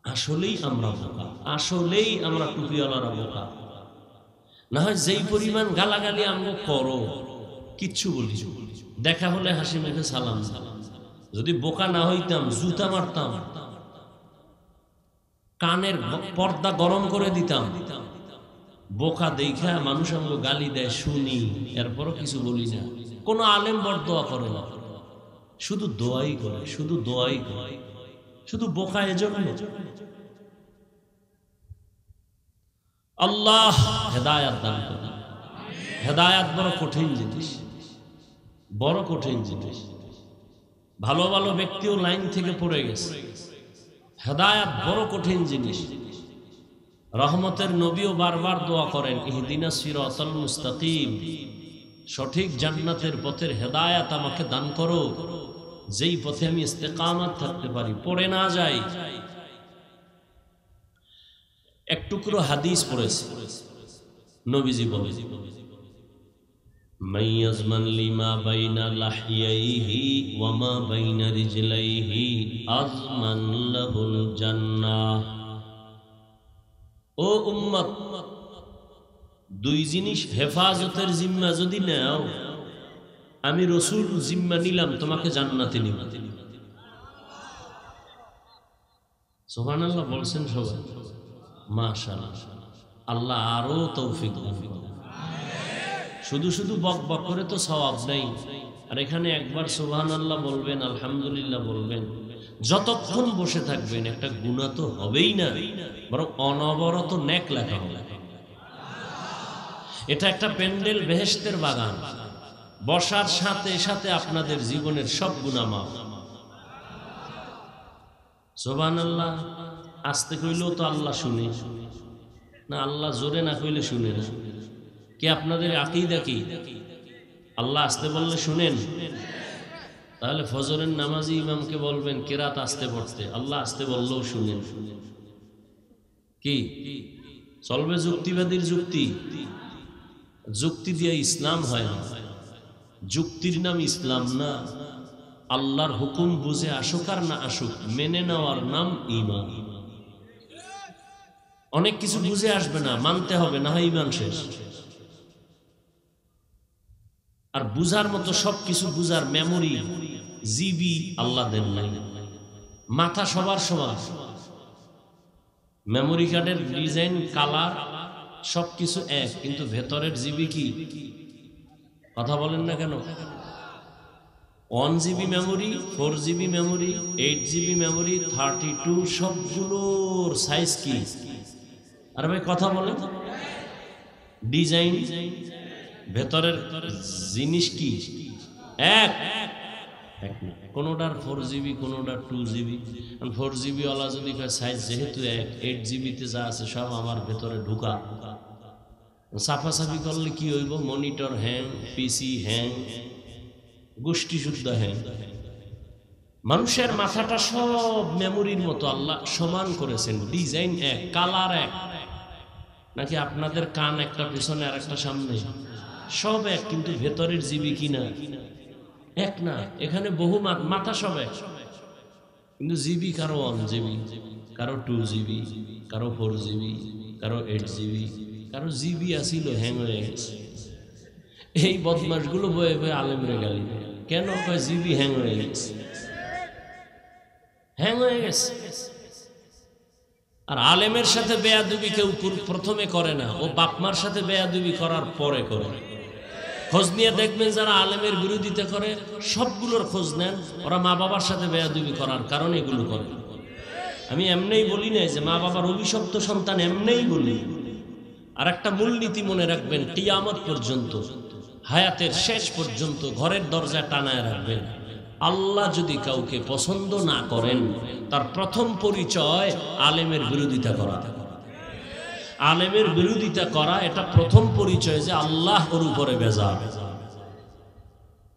Speaker 1: আসলেই আমরা বোকা, আসলেই আমরা টুপিওয়ালারা বোকা। না হয় যেই পরিমাণ গালাগালি আমরা করো, কিচ্ছু বলি, দেখা হলে হাসি মুখে সালাম। যদি বোকা না হইতাম জুতা মারতাম, কানের পর্দা গরম করে দিতাম। বোকা দেখা মানুষ আমাকে গালি দেয়, শুনি, এরপরও কিছু বলি না। কোনো আলেম বড় দোয়া করে না, শুধু দোয়াই করে, শুধু দোয়াই করে, শুধু বোকা এজন্য। আল্লাহ হেদায়াত দান করেন। হেদায়াত বড় কঠিন জিনিস, বড় কঠিন জিনিস। ভালো ভালো ব্যক্তিও লাইন থেকে পড়ে গেছে। হেদায়াত বড় কঠিন জিনিস। রহমতের নবীও বারবার দোয়া করেন, ইহদিনাস সিরাতাল মুস্তাকিম, সঠিক জান্নাতের পথের হেদায়াত আমাকে দান করো, যেই পথে আমি ইস্তেকামাত থাকতে পারি, পড়ে না যাই। এক টুকরো হাদিস পড়েছে, নবীজি বলেন মাইয়াজমান লিমা বাইনা লাহিয়াইহি ওয়া মা বাইনা রিজলাইহি আযমান লাহুল জান্নাহ। ও উম্মত, দুই জিনিস হেফাজতের জিম্মা যদি নাও, আমি রাসূল জিম্মা নিলাম, তোমাকে জান্নাতে নিব। সুবহানাল্লাহ বলছেন সবাই? মাশাআল্লাহ। আল্লাহ আরো তৌফিক দান করুন। শুধু শুধু বক বক করে তো সওয়াব নাই। আর এখানে একবার সুবহানাল্লাহ বলবেন, আলহামদুলিল্লাহ বলবেন, যতক্ষণ বসে থাকবেন একটা গুনাহ তো হবেই না, বরং অনবরত নেক লেখা হবে। এটা একটা প্যান্ডেল, বেহেশতের বাগান। বসার সাথে সাথে আপনাদের জীবনের সব গুনাহ মাফ। সুবহানাল্লাহ। আস্তে কইলেও তো আল্লাহ শুনে না, আল্লাহ জোরে না কইলে শুনে না। কি আপনাদের আকীদা কি আল্লাহ আস্তে বললে শুনেন? তাহলে ফজরের নামাজি ইমামকে বলবেন কেরাত আস্তে পড়তে, আল্লাহ আস্তে বললেও শুনেন। কি চলবে? যুক্তিবাদীর যুক্তি। যুক্তি দিয়ে ইসলাম হয় না, যুক্তির নাম ইসলাম না। আল্লাহর হুকুম বুঝে আসুক আর না আসুক, মেনে নেওয়ার নাম ঈমান। অনেক কিছু বুঝে আসবে না, মানতে হবে, না হয় ঈমান শেষ। আর বুঝার মতো সবকিছু বুঝার মেমোরি, জিবি আল্লাহ দেন নাই। মাথা সবার সমান, মেমোরি কার্ডের ডিজাইন, কালার সবকিছু এক, কিন্তু ভেতরের জিবি কি? কথা বলেন না কেন? 1 GB memory, 4 GB memory, 8 GB memory, 32 সবগুলোর সাইজ কি? আর ভাই কথা বলেন, ডিজাইন, ভেতরের জিনিস কি এক? কোনোটার 4 GB, কোনোটার 2 GB। 4 GB ওয়ালা যদি সাইজ যেহেতু 8 GB তে যা আছে সব আমার ভেতরে ঢুকা, সাফাসাফি করলে কি হইব? মনিটর হ্যাং, পিসি হ্যাং, গোষ্ঠী শুদ্ধ হ্যাং। মানুষের মাথাটা সব মেমোরির মতো আল্লাহ সমান করেছেন, ডিজাইন এক, কালার এক। নাকি আপনাদের কান একটা পিছনে আর একটা সামনে, সব এক, কিন্তু ভেতরের জিবি কিনা এক না। এখানে বহু মাথা সব এক, কিন্তু জিবি কারো 1 GB, কারো 2 GB, কারো 4 GB, কারো 8 GB, কারো জিবি আসিল হ্যাং হয়ে গেছে। এই বদমাশগুলো বয়ে বয়ে আলেমরে গালি দেয়। কেন কয়? জিবি হ্যাং হয়ে গেছে, হ্যাং হয়ে গেছে। আর আলেমের সাথে বেয়াদবি কেউ প্রথমে করে না, ও বাপমার সাথে বেয়াদবি করার পরে করে। খোঁজ নিয়ে দেখবেন যারা আলেমের বিরোধিতা করে সবগুলোর খোঁজ নেন, ওরা মা বাবার সাথে বেয়াদবি করার কারণে এগুলো করে। আমি এমনিই বলি না যে মা বাবার অভিশপ্ত সন্তান, এমনিই বলি। আর একটা মূলনীতি মনে রাখবেন, কিয়ামত পর্যন্ত, হায়াতের শেষ পর্যন্ত ঘরের দরজা টানায় রাখবেন। আল্লাহ যদি কাউকে পছন্দ না করেন, তার প্রথম পরিচয় আলেমের বিরোধিতা করা। আলেমের বিরোধিতা করা এটা প্রথম পরিচয় যে আল্লাহ ওর উপরে বেজার।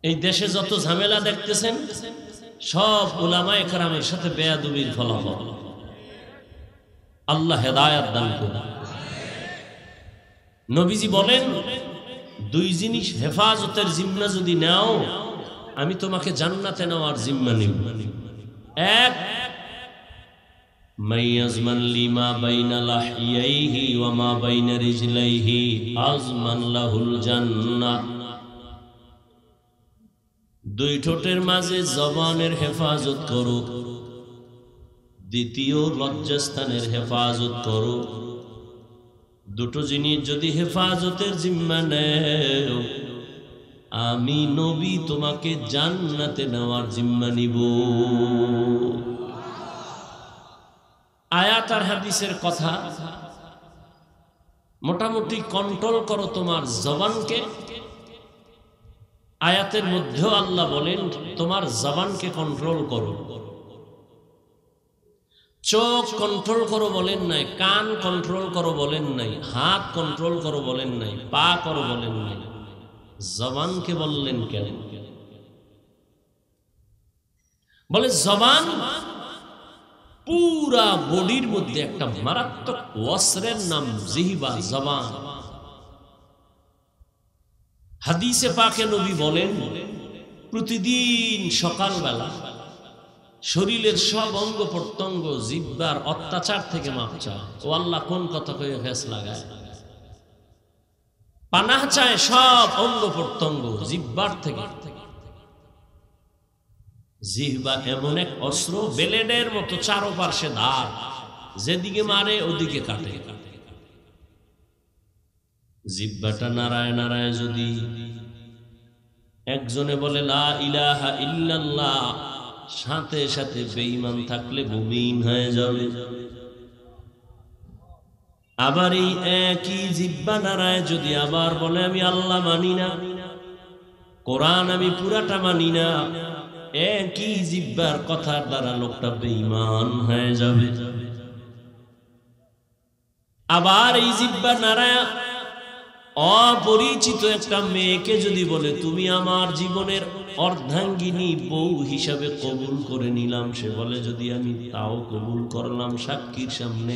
Speaker 1: এই দেশে যত ঝামেলা দেখতেছেন সব উলামায়ে কেরামের সাথে বেয়াদবির ফলাফল। আল্লাহ হেদায়েত দান করুন। নবীজি বলেন, 2 জিনিস হেফাজতের জিম্মা যদি নাও, আমি তোমাকে জান্নাতে নেওয়ার জিম্মা নিব। এক, মাইয়াজমান লিমা বাইনা লাহিয়াইহি ওয়া মা বাইনা রিজলাইহি আজমান লাহুল জান্নাহ। 2 ঠোঁটের মাঝে জবানের হেফাজত করো। দ্বিতীয়, লজ্জাস্থানের হেফাজত করো। 2টো জিনিস যদি হেফাজতের জিম্মা নেও, আমি নবী তোমাকে জান্নাতে নেওয়ার জিম্মা নিব। আয়াত আর হাদিসের কথা, মোটামুটি কন্ট্রোল করো তোমার জবানকে। আয়াতের মধ্যেও আল্লাহ বলেন তোমার জবানকে কন্ট্রোল করো। চোখ কন্ট্রোল করো বলেন নাই, কান কন্ট্রোল করো বলেন নাই, হাত কন্ট্রোল করো বলেন নাই, পা করো বলেন নাই, জবানকে বললেন কেন? বলে জবান পুরা বডির মধ্যে একটা মারাত্মক অস্ত্রের নাম জিহবা, জবান। হাদিসে পাকে নবী বলেন, প্রতিদিন সকালবেলা শরীরের সব অঙ্গ প্রত্যঙ্গ জিহ্বার অত্যাচার থেকে মাপ চায়। ও আল্লাহ কোন কথা কয়ে ফেস লাগায়, পানাহ চায় সব অঙ্গ প্রত্যঙ্গ জিহ্বার থেকে। জিহ্বা এমন এক অস্ত্র, ব্লেডের মতো চারপাশে ধার, যেদিকে মারে ওদিকে কাটে। জিহ্বাটা নাড়ায় নাড়ায় যদি একজনে বলে লা ইলাহা ইল্লাল্লাহ, সাথে সাথে বেঈমান থাকলে মুমিন হয়ে যাবে। আবার এই একই জিহ্বা নাড়ায় যদি আবার বলে আমি আল্লাহ মানি না, কোরআন আমি পুরাটা মানি না, একই জিহ্বার কথার দ্বারা লোকটা বেঈমান হয়ে যাবে। আবার এই জিহ্বা নাড়ায় অপরিচিত একটা মেয়েকে যদি বলে তুমি আমার জীবনের অর্ধাঙ্গিনী বউ হিসাবে কবুল করে নিলাম, সে বলে যদি আমি তাও কবুল করলাম, সাক্ষীর সামনে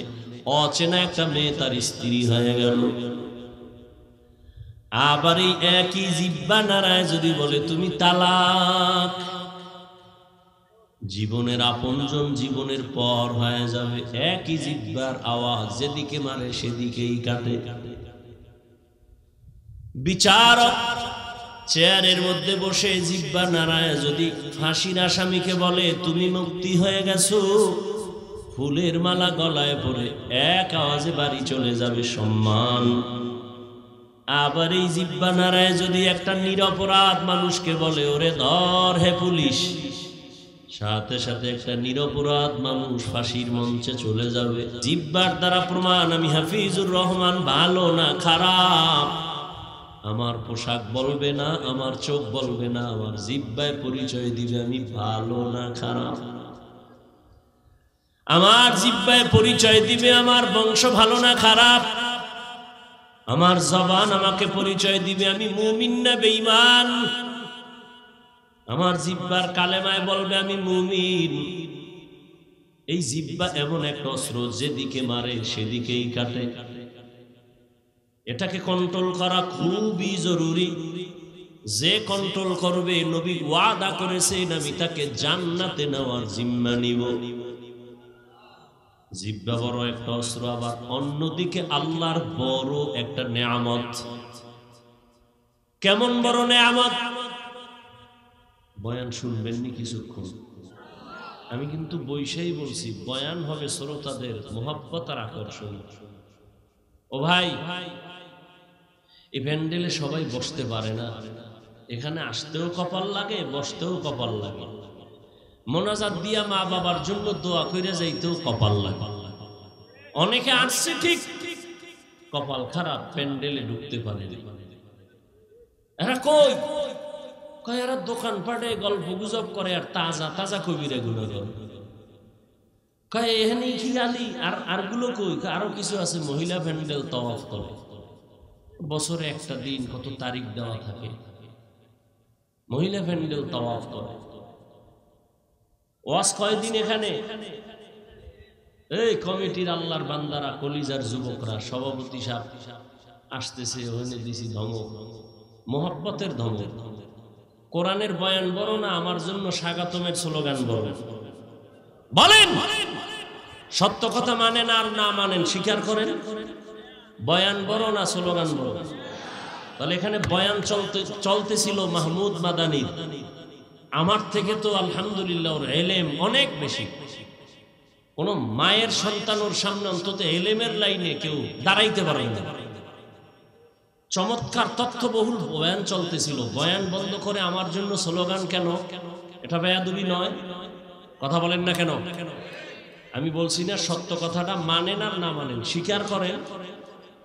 Speaker 1: অচেনা একটা মেয়ে তার স্ত্রী হয়ে গেল। আবার এই একই জিহ্বা নাড়ায় যদি বলে তুমি তালাক, জীবনের আপনজন জীবনের পর হয়ে যাবে। একই জিহ্বার আওয়াজ, যেদিকে মারে সেদিকেই কাটে। বিচারক চেয়ারের মধ্যে বসে জিহ্বা নাড়ায় যদি ফাঁসির আসামিকে বলে তুমি মুক্তি হয়ে গেছো, ফুলের মালা গলায় পরে এক আওয়াজে বাড়ি চলে যাবে সম্মান। আবার এই জিহ্বা নাড়ায় যদি একটা নিরপরাধ মানুষকে বলে ওরে ধর হে পুলিশ, সাথে সাথে একটা নিরপরাধ মানুষ ফাঁসির মঞ্চে চলে যাবে। জিহ্বার দ্বারা প্রমাণ আমি হাফিজুর রহমান ভালো না খারাপ। আমার পোশাক বলবে না, আমার চোখ বলবে না, আমার জিহ্বায় পরিচয় দিবে আমি ভালো না খারাপ। আমার জিহ্বায় পরিচয় দিবে আমার বংশ ভালো না খারাপ। আমার জবান আমাকে পরিচয় দিবে আমি মুমিন না বেঈমান। আমার জিহ্বার কালেমায় বলবে আমি মুমিন। এই জিহ্বা এমন একটা অস্ত্র, যেদিকে মারে সেদিকেই কাটে। এটাকে কন্ট্রোল করা খুবই জরুরি। যে কন্ট্রোল করবে, নবী ওয়াদা করেছেন আমি তাকে জান্নাতে নেওয়ার জিম্মা নিব। জিহ্বা বড় একটা অস্ত্র, আবার অন্যদিকে আল্লাহর বড় একটা নেয়ামত। কেমন বড় নেয়ামত? বয়ান শুনবেন নি কিছুক্ষণ? আমি কিন্তু বৈশাই বলছি, বয়ান হবে শ্রোতাদের মোহাব্বত আর আকর্ষণ। ও ভাই, এই প্যান্ডেলে সবাই বসতে পারে না। এখানে আসতেও কপাল লাগে, বসতেও কপাল লাগে। মোনাজাত দিয়া মা বাবার জন্য দোয়া করে যাইতেও কপাল লাগে। অনেকে আসছে ঠিক, কপাল খারাপ, প্যান্ডেলে ঢুকতে পারে। এরা কই? কয় এরা দোকান পাটে গল্প গুজব করে আর তাজা তাজা কবিরা গুলো কয় এখানে কি গালি। আর গুলো কই? আরো কিছু আছে, মহিলা প্যান্ডেল তাওয়াফ করে। বছরে একটা দিন, কত তারিখ দেওয়া থাকে, মহিলা প্যান্ডেল তাওয়াফ করে। ওয়াজ কয়দিন এখানে? এই কমিটির আল্লাহর বান্দারা, কলিজার যুবকরা, সভাপতি সাহেব আসতেছে, ওখানে দিছি ধমক, মোহাব্বতের ধমক। কোরআনের বয়ান বড় না আমার জন্য স্বাগতমের স্লোগান বড়? বলেন, সত্য কথা মানেন আর না মানেন স্বীকার করেন। বয়ান বড় না স্লোগান বড়? তাহলে এখানে বয়ান চলতেছিল মাহমুদ মাদানির। আমার থেকে তো আলহামদুলিল্লাহ ওর এলেম অনেক বেশি। কোন মায়ের সন্তান ওর সামনে অন্তত এলেমের লাইনে কেউ দাঁড়াইতে পারে না। চমৎকার তথ্যবহুল বয়ান চলতেছিল। বয়ান বন্ধ করে আমার জন্য স্লোগান কেন? এটা বেয়াদবি নয়? কথা বলেন না কেন? আমি বলছি না সত্য কথাটা মানেন আর না মানেন স্বীকার করেন।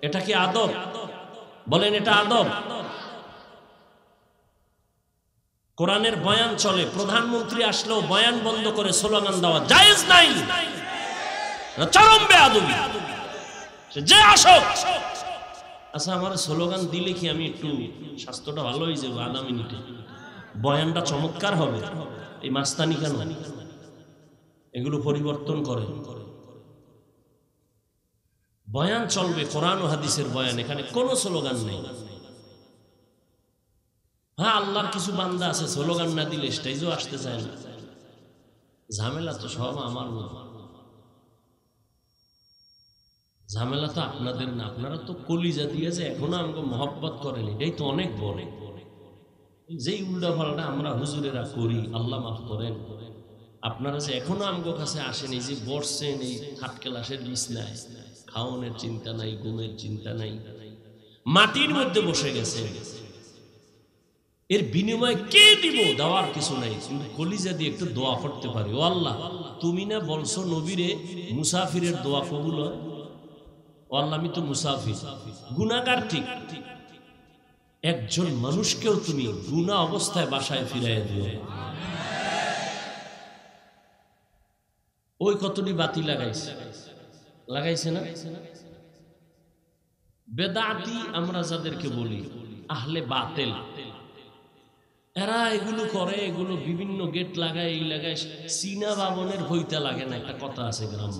Speaker 1: এটা কি আদব? বলেন এটা আদব? কোরআনের বয়ান চলে, প্রধানমন্ত্রী আসলেও বয়ান বন্ধ করে স্লোগান দেওয়া জায়েজ নাই, চরম বেয়াদবি। যে আসুক। আচ্ছা, আমার স্লোগান দিলে কি আমি একটু স্বাস্থ্যটা ভালো হয়ে যাবে আধা মিনিটে? বয়ানটা চমৎকার হবে। এই মাস্তানি কেন? এগুলো পরিবর্তন করে। বয়ান চলবে কোরআন ও হাদিসের বয়ান, এখানে কোনো স্লোগান নেই। হ্যাঁ, আল্লাহর কিছু বান্দা আছে স্লোগান না দিলে স্টেজও আসতে চায় না। ঝামেলা তো সব আমার না, ঝামেলা তো আপনাদের না। আপনারা তো কলিজা দিয়ে যে এখনো আমাকে মহব্বত করেন, এটাই তো অনেক বড়। যেই উল্টা পাল্টা আমরা হুজুরেরা করি, আল্লাহ মাফ করেন। আপনারা যে এখনো আমগো কাছে আসেনি, যে বসছেন এই থার্ড ক্লাসের বিছনায়, খাওয়ানোর চিন্তা নাই, ঘুমের চিন্তা নাই, মাটির মধ্যে বসে গেছে। এর বিনিময়ে কে দিব? দেওয়ার কিছু নাই, কিন্তু কলিজা দিয়ে একটু দোয়া করতে পারি। ও আল্লাহ, তুমি না বলছো নবীরে মুসাফিরের দোয়া কবুল হয়? ও আল্লাহ, আমি তো মুসাফির, গুনাহগার, ঠিক। একজন মানুষকেও তুমি গুনাহ অবস্থায় বাসায় ফিরাইয়া দিও। ওই কতটি বাতি লাগাইছে না? বেদাতি আমরা যাদেরকে বলি, আহলে বাতেল, এরা এগুলো করে, এগুলো বিভিন্ন গেট লাগায়, এই লাগায়। চীনা বাবনের হইতে লাগে না, একটা কথা আছে গ্রাম,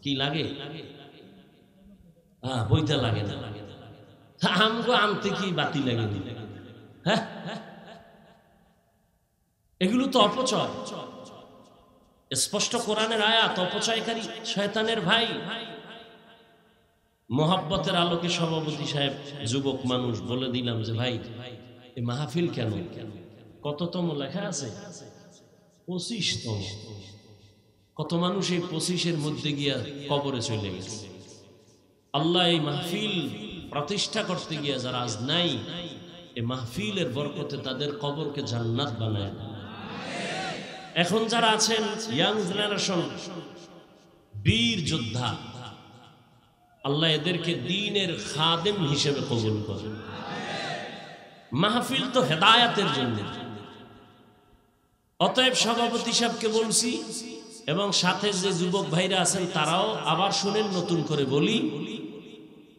Speaker 1: কি লাগে? হ্যাঁ, বইতে লাগে না। আমগো আনতে কি বাতি লাগে? হ্যাঁ, এগুলো তো অপচয়। স্পষ্ট কোরআনের আয়াত, অপচয়কারী শয়তানের ভাই। মোহাব্বতের আলোকে সভাপতি সাহেব যুবক মানুষ বলে দিলাম যে ভাই, এই মাহফিল কেন? কততম লেখা আছে? 25তম। কত মানুষ এই 25-এর মধ্যে গিয়া কবরে চলে গেছে। আল্লাহ এই মাহফিল প্রতিষ্ঠা করতে গিয়ে যারা আজ নাই, এই মাহফিলের বরকতে তাদের কবরকে জান্নাত বানায়। এখন যারা আছেন ইয়াং জেনারেশন, বীর যোদ্ধা, আল্লাহ এদেরকে দ্বীনের খাদেম হিসেবে কবুল করেন। মাহফিল তো হেদায়েতের জন্য। অতএব সভাপতি সাহেবকে বলছি এবং সাথে যে যুবক ভাইরা আছেন তারাও আবার শুনেন, নতুন করে বলি,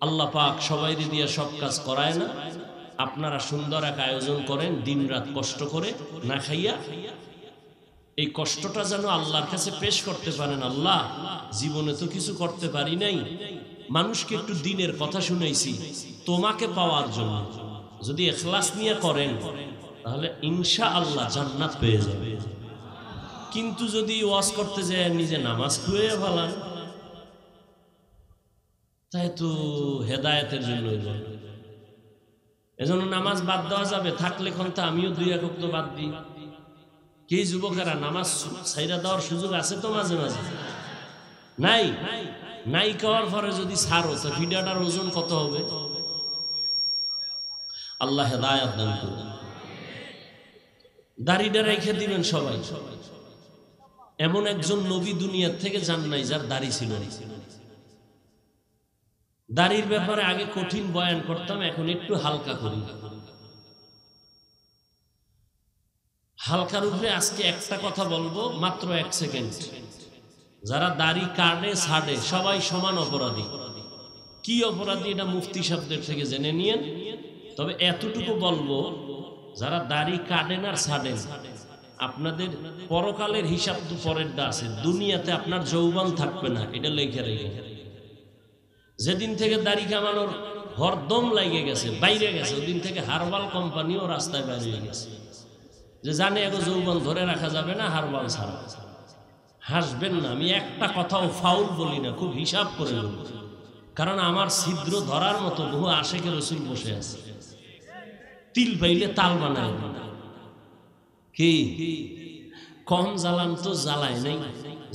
Speaker 1: আল্লাহ পাক সবাই দিয়ে সব কাজ করায় না। আপনারা সুন্দর এক আয়োজন করেন, দিন রাত কষ্ট করে না খাইয়া, এই কষ্টটা যেন আল্লাহর কাছে পেশ করতে পারেন। আল্লাহ, জীবনে তো কিছু করতে পারি নাই, মানুষকে একটু দিনের কথা শুনাইছি তোমাকে পাওয়ার জন্য। যদি ইখলাস নিয়ে করেন তাহলে ইনশাআল্লাহ জান্নাত পেয়ে যাবে। কিন্তু যদি ওয়াজ করতে যায় নিজে নামাজ খুঁয়ে ফেলান, তাই তো হেদায়েতের জন্য। এজন্য নামাজ বাদ দেওয়া যাবে, থাকলে ক্ষমতা আমিও 2 এক ওয়াক্ত বাদ দিই। কে যুবকেরা নামাজ ছাইরা দেওয়ার সুযোগ আছে তো মাঝে মাঝে? নাই নাই খাওয়ার পরে যদি ছাড়ো তো ভিডিওটার ওজন কত হবে? আল্লাহ হেদায়েত দান করুন। দাড়িটা রেখে দিবেন সবাই। এমন একজন নবী দুনিয়ার থেকে যান নাই যার দাড়ি ছিল না। দাড়ির ব্যাপারে আগে কঠিন বয়ান করতাম, এখন একটু হালকা করি। হালকার উপরে আজকে একটা কথা বলবো, মাত্র 1 সেকেন্ড। যারা দাড়ি কাটে ছাড়ে সবাই সমান অপরাধী। কি অপরাধী এটা মুফতি সাহেবদের থেকে জেনে নিয়েন। তবে এতটুকু বলবো, যারা দাড়ি কাটেন আর ছাড়েন, আপনাদের পরকালের হিসাব তো পরেরটা আছে। দুনিয়াতে আপনার যৌবন থাকবে না, এটা লেখে রেখে। যেদিন থেকে দাড়ি কামানোর হরদম লাগে গেছে, বাইরে গেছে, ওদিন থেকে হারবাল কোম্পানিও রাস্তায় বেরিয়ে গেছে, যে জানে এগো যৌবন ধরে রাখা যাবে না হারবাল ছাড়া। হাসবেন না, আমি একটা কথাও ফাউল বলি না, খুব হিসাব করে বলি। কারণ আমার ছিদ্র ধরার মতো বহু আশেকে রসুল বসে আছে, তিল পাইলে তাল বানায়। কি কম জ্বালান তো জ্বালায় নাই,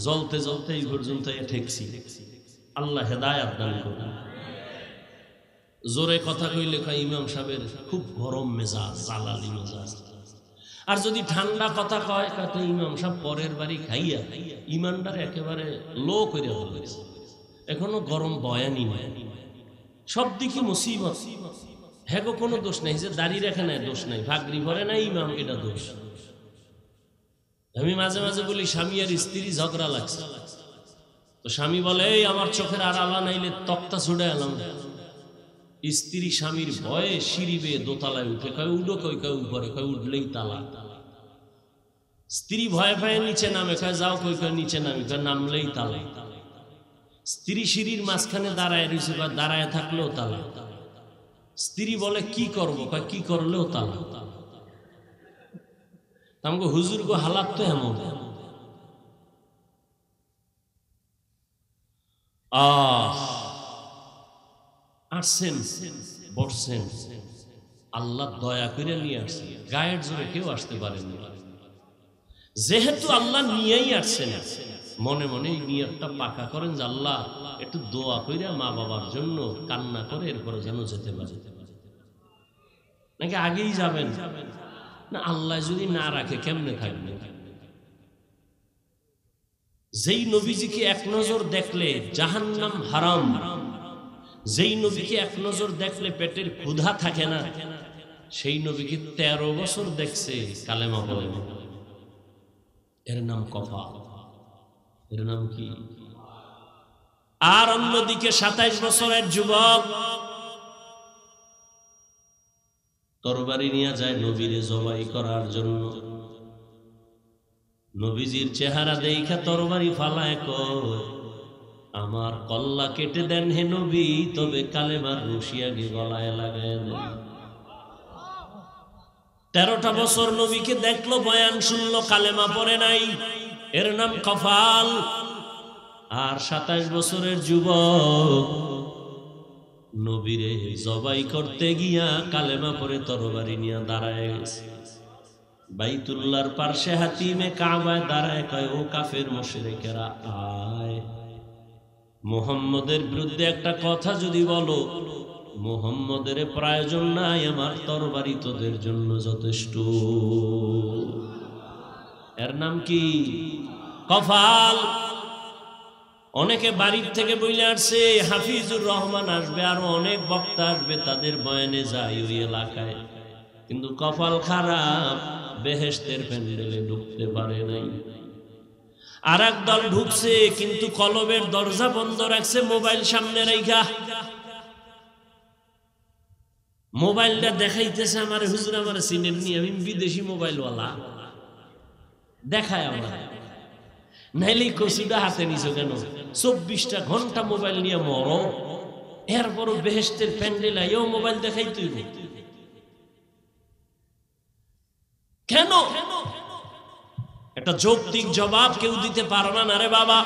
Speaker 1: জ্বলতে জ্বলতে এই পর্যন্ত ঠেকছি। আল্লাহ হেদায়েত দান করুন। জোরে কথা কইলে কয় ইমাম সাহেবের খুব গরম মেজাজ, জালালি মেজাজ। আর যদি ঠান্ডা কথা কয় কত ইমাম সাহেব পরের বাড়ি খাইয়া ইমানদার একেবারে লো করে হয়েছে, এখনো গরম বয়ানি নাই। সব দিকে মুসিবত। হ্যাঁ গো, কোনো দোষ নেই, যে দাঁড়িয়ে রেখে নেয় দোষ নাই, ভাগরি ভরে নাই ইমাম, এটা দোষ। আমি মাঝে মাঝে বলি স্বামী আর স্ত্রী ঝগড়া লাগছে, তো স্বামী বলে এই আমার চোখের আড়ালা নাইলে তক্তা ছুড়ে এলাম। স্ত্রী স্বামীর ভয়ে সিঁড়ি বেয়ে দোতলায় উঠে, কয় উঠো, কই কয় উপরে, কয় উঠলেই তালা। স্ত্রী ভয়ে ভয়ে নিচে নামে, কয় যাও, কই কয় নিচে নামি, কয় নামলেই তালা। স্ত্রী সিঁড়ির মাঝখানে দাঁড়ায় রয়েছে, কয় দাঁড়ায় থাকলেও তালা। স্ত্রী বলে কি করবো, কয় কি করলেও তালা। আমাকে হুজুর গো হালাত তো এমন। আসছেন, বসছেন, আল্লাহ দয়া করে নিয়ে আসছেন, গায়ের জোরে কেউ আসতে পারেনি। যেহেতু আল্লাহ নিয়েই আসছেন, মনে মনে এই নিয়তটা পাকা করেন যে আল্লাহ একটু দোয়া করে মা বাবার জন্য কান্না করে এরপরে যেন যেতে পারে। নাকি আগেই যাবেন না? আল্লাহ যদি না রাখে কেমনে থাকবে? যেই নবীজিকে এক নজর দেখলে জাহান্নাম হারাম, যেই নবীকে এক নজর দেখলে পেটের ক্ষুধা থাকে না, সেই নবীকে 13 বছর দেখছে কালেমা বলে। এর নাম কফা, এর নাম কি? আর অন্যদিকে 27 বছরের যুবক তরবারি নিয়ে যায় নবীরে জবাই করার জন্য। নবীজির চেহারা দেখা তরবারি ফালায়, কয় আমার কল্লা কেটে দেন হে নবী, তবে কালেমার রশি আগে গলায় লাগায় দেন। 13টা বছর নবীকে দেখলো, বয়ান শুনলো, কালেমা পড়ে নাই, এর নাম কফাল। আর 27 বছরের যুবক নবীরে জবাই করতে গিয়া কালেমা পড়ে তরবারি নিয়ে দাঁড়ায় গেছে। বাইতুল্লাহর পার্শ্বে হাতিমে কাবায় দাঁড়ায়, কয় ও কাফের মুশরিকেরা, আয় মুহাম্মদের বিরুদ্ধে একটা কথা যদি বলো, মুহাম্মদের প্রয়োজন নাই, আমার তরবারি তোদের জন্য যথেষ্ট। এর নাম কি? কফাল। অনেকে বাড়ির থেকে বইলে আসছে হাফিজুর রহমান আসবে, আরো অনেক বক্তা আসবে, তাদের বয়ানে যায় ওই এলাকায়, কিন্তু কপাল খারাপ, বেহেশতের প্যান্ডেলে ঢুকতে পারে নাই। আর এক দল ঢুকছে কিন্তু কলবের দরজা বন্ধ রাখছে, মোবাইল সামনে রাইখা মোবাইলটা দেখাইতেছে আমার হুজুর আমার চিনেননি, আমি বিদেশি মোবাইলওয়ালা, দেখায় আমার। নাইলে কচুটা হাতে নিছো কেন? 24টা ঘন্টা মোবাইল নিয়ে মরো, এরপরও বেহেশতের প্যান্ডেল আইও মোবাইল দেখাই তুই কেন? একটা যৌক্তিক জবাব কেউ দিতে পারবা না রে বাবা।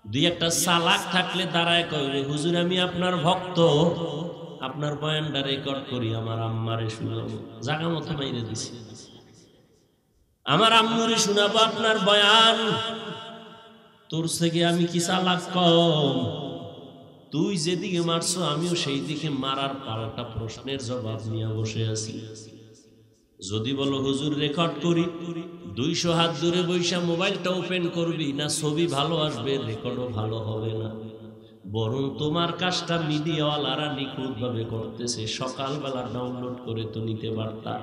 Speaker 1: দুই একটা সালাক থাকলে দাঁড়ায় কইবে হুজুর আমি আপনার ভক্ত, আপনার বয়ানটা রেকর্ড করি আমার আম্মারে শুনাবো। জায়গা মতো মাইরে দিছি, আমার আম্মুরে শুনাবো আপনার বয়ান। তোর থেকে আমি কি চালাক কম? তুই যেদিকে মারছো আমিও সেই দিকে মারার পাল্টা প্রশ্নের জবাব নিয়ে বসে আছি। যদি বলো হুজুর রেকর্ড করি, 200 হাত দূরে বৈশা মোবাইলটা ওপেন করবি না, ছবি ভালো আসবে, রেকর্ডও ভালো হবে না। বরং তোমার কাজটা মিডিয়াওয়ালারা নিখুঁত ভাবে করতেছে, সকালবেলা ডাউনলোড করে তো নিতে পারতা।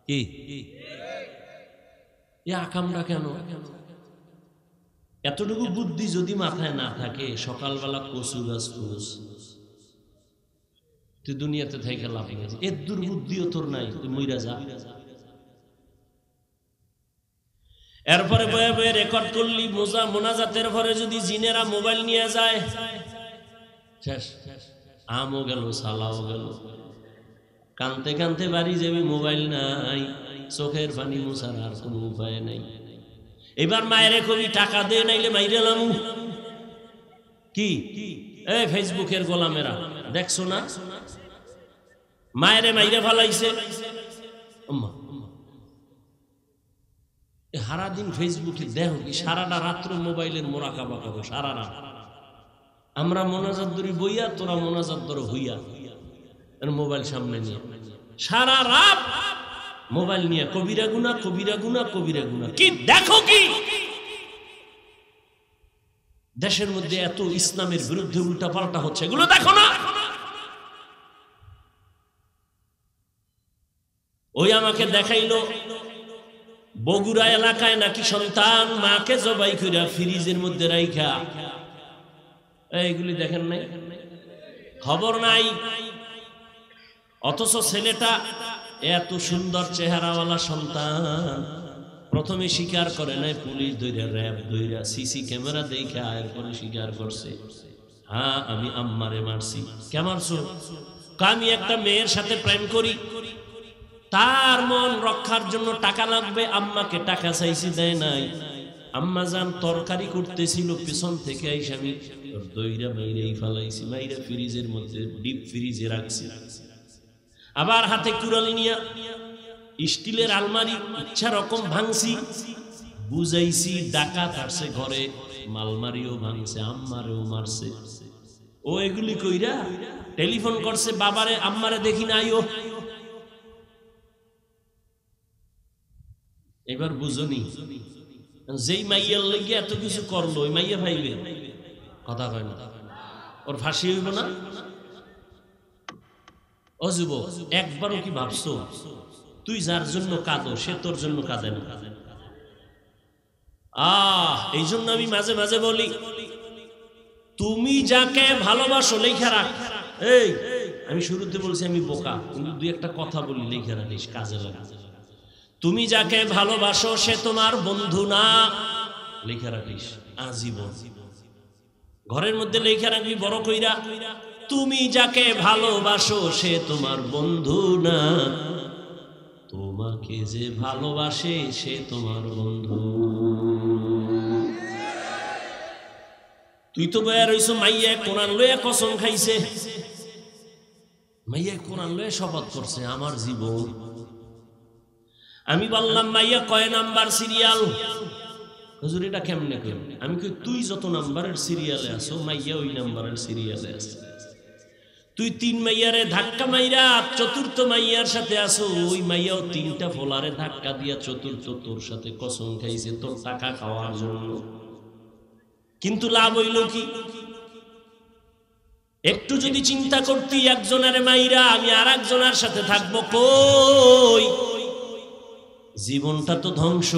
Speaker 1: কি আকামটা কেন? এতটুকু বুদ্ধি যদি মাথায় না থাকে, সকালবেলা কচু গাছ কুচ, তুই দুনিয়াতে থেকে লাভ নেই। এর দুর্বুদ্ধিও তোর নাই, তুই মইরা যা। এরপরে বয়ে বয়ে রেকর্ড করলি, মোনাজাতের পরে যদি জিনেরা মোবাইল নিয়ে যায়, শেষ, আমও গেল, সালাও গেল। কানতে কানতে বাড়ি যাবি, মোবাইল নাই, চোখের পানি মোছার আর কোনো উপায় নাই। এবার মায়েরে কবি টাকা দে, নাইলে মাইরে লামু। কি এই ফেসবুকের গোলামেরা দেখছো না, মায়েরে মাইরে ফালাইছে। সারাদিন ফেসবুকে দেখো কি, সারাটা রাত্র মোবাইলের মোরাকাবা করো সারা রাত। আমরা মোনাজাত ধরি বইয়া, তোরা মোনাজাত ধরো হইয়া, মোবাইল সামনে নিয়ে সারা রাত মোবাইল নিয়ে কবিরা গুনা, কবিরা গুনা, কবিরা গুনা। কি দেখো কি দেশের মধ্যে এত ইসলামের বিরুদ্ধে উল্টা পাল্টা হচ্ছে, এগুলো দেখো না? ওই আমাকে দেখাইলো বগুড়া এলাকায় নাকি সন্তান মাকে জবাই কইরা ফ্রিজের মধ্যে রাইখা, এইগুলি দেখেন নাই? খবর নাই। অথচ ছেলেটা এত সুন্দর চেহারাওয়ালা সন্তান, প্রথমে স্বীকার করে নাই, পুলিশ ধইরা, র্যাব ধইরা, সিসি ক্যামেরা দেখে আয়ের পরে স্বীকার করছে, হ্যাঁ আমি আম্মারে মারছি। কে মারছো? আমি একটা মেয়ের সাথে প্রেম করি, তার মন রক্ষার জন্য টাকা লাগবে, আম্মাকে টাকা চাইছি, দেয় নাই। আম্মা জান তরকারি করতেছিল, পিছন থেকে আইসা আমি দইরা মাইরেই ফালাইছি, মাইরা ফ্রিজের মধ্যে ডিপ ফ্রিজে রাখছি। আবার হাতে কুড়ালি নিয়া স্টিলের আলমারি ইচ্ছা রকম ভাঙছি, বুঝাইছি ডাকাত আসছে ঘরে, মালমারিও ভাঙছে, আম্মারেও মারছে। ও এগুলি কইরা টেলিফোন করছে বাবারে, আম্মারে দেখি নাইও। এবার বুঝনি, যেই মাইয়ার লেগে এত কিছু করলো, ওই মাইয়া ভাইবে কথা কয় না, ওর ফাঁসি হইব না? ও যুবক, একবারও কি ভাবছো তুই যার জন্য কাঁদো সে তোর জন্য কাঁদে না? এই জন্য আমি মাঝে মাঝে বলি, তুমি যাকে ভালোবাসো লেখা রাখ। এই আমি শুরুতে বলছি আমি বোকা, কিন্তু দুই একটা কথা বলি, লেখা রাখিস, কাজে লাগা। তুমি যাকে ভালোবাসো সে তোমার বন্ধু না, লেখা রাখিস আজীবন। ঘরের মধ্যে লেখা রাখবি বড় কইরা, তুমি যাকে ভালোবাসো সে তোমার বন্ধু না, তোমাকে যে ভালোবাসে সে তোমার বন্ধু। তুই তো বয়া রইছো মাইয়া কোরআন লইয়া কসম খাইছে, মাইয়া কোরআন লইয়া শপথ করছে আমার জীবন। আমি বললাম মাইয়া কয় নাম্বার সিরিয়াল? হুজুর এটা কেমনে কই? আমি কই তুই যত নাম্বারের সিরিয়ালে আছো মাইয়া ওই নাম্বারের সিরিয়ালে আছে। তুই 3 মাইয়ারে ধাক্কা মাইরা 4র্থ মাইয়ার সাথে আসো, ওই মাইয়াও 3টা ফোলারে ধাক্কা দিয়া 4র্থ তোর সাথে কসম খাইছে তোর টাকা খাওয়ার জন্য। কিন্তু লাভ হইল কি? একটু যদি চিন্তা করতি একজনের মাইরা আমি আর একজনের সাথে থাকবো, কই জীবনটা তো ধ্বংস।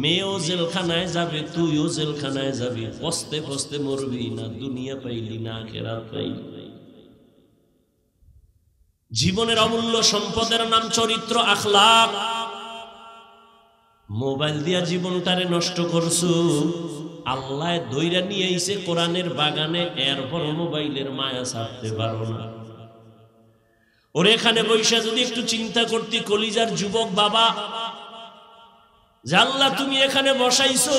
Speaker 1: মেয়েও জেলখানায় যাবে, তুইও জেলখানায় যাবি, পস্তে পস্তে মরবি, না দুনিয়া পাইলি না আখিরাত পাইলি। জীবনের অমূল্য সম্পদের নাম চরিত্র, আখলাক। মোবাইল দিয়া জীবনটারে নষ্ট করছু। আল্লাহ দইরা নিয়ে আইছে কোরআনের বাগানে, এরপর মোবাইলের মায়া ছাড়তে পারো না। ওর এখানে বৈশা যদি একটু চিন্তা করতি কলিজার যুবক বাবা, যে আল্লাহ তুমি এখানে বসাইছো,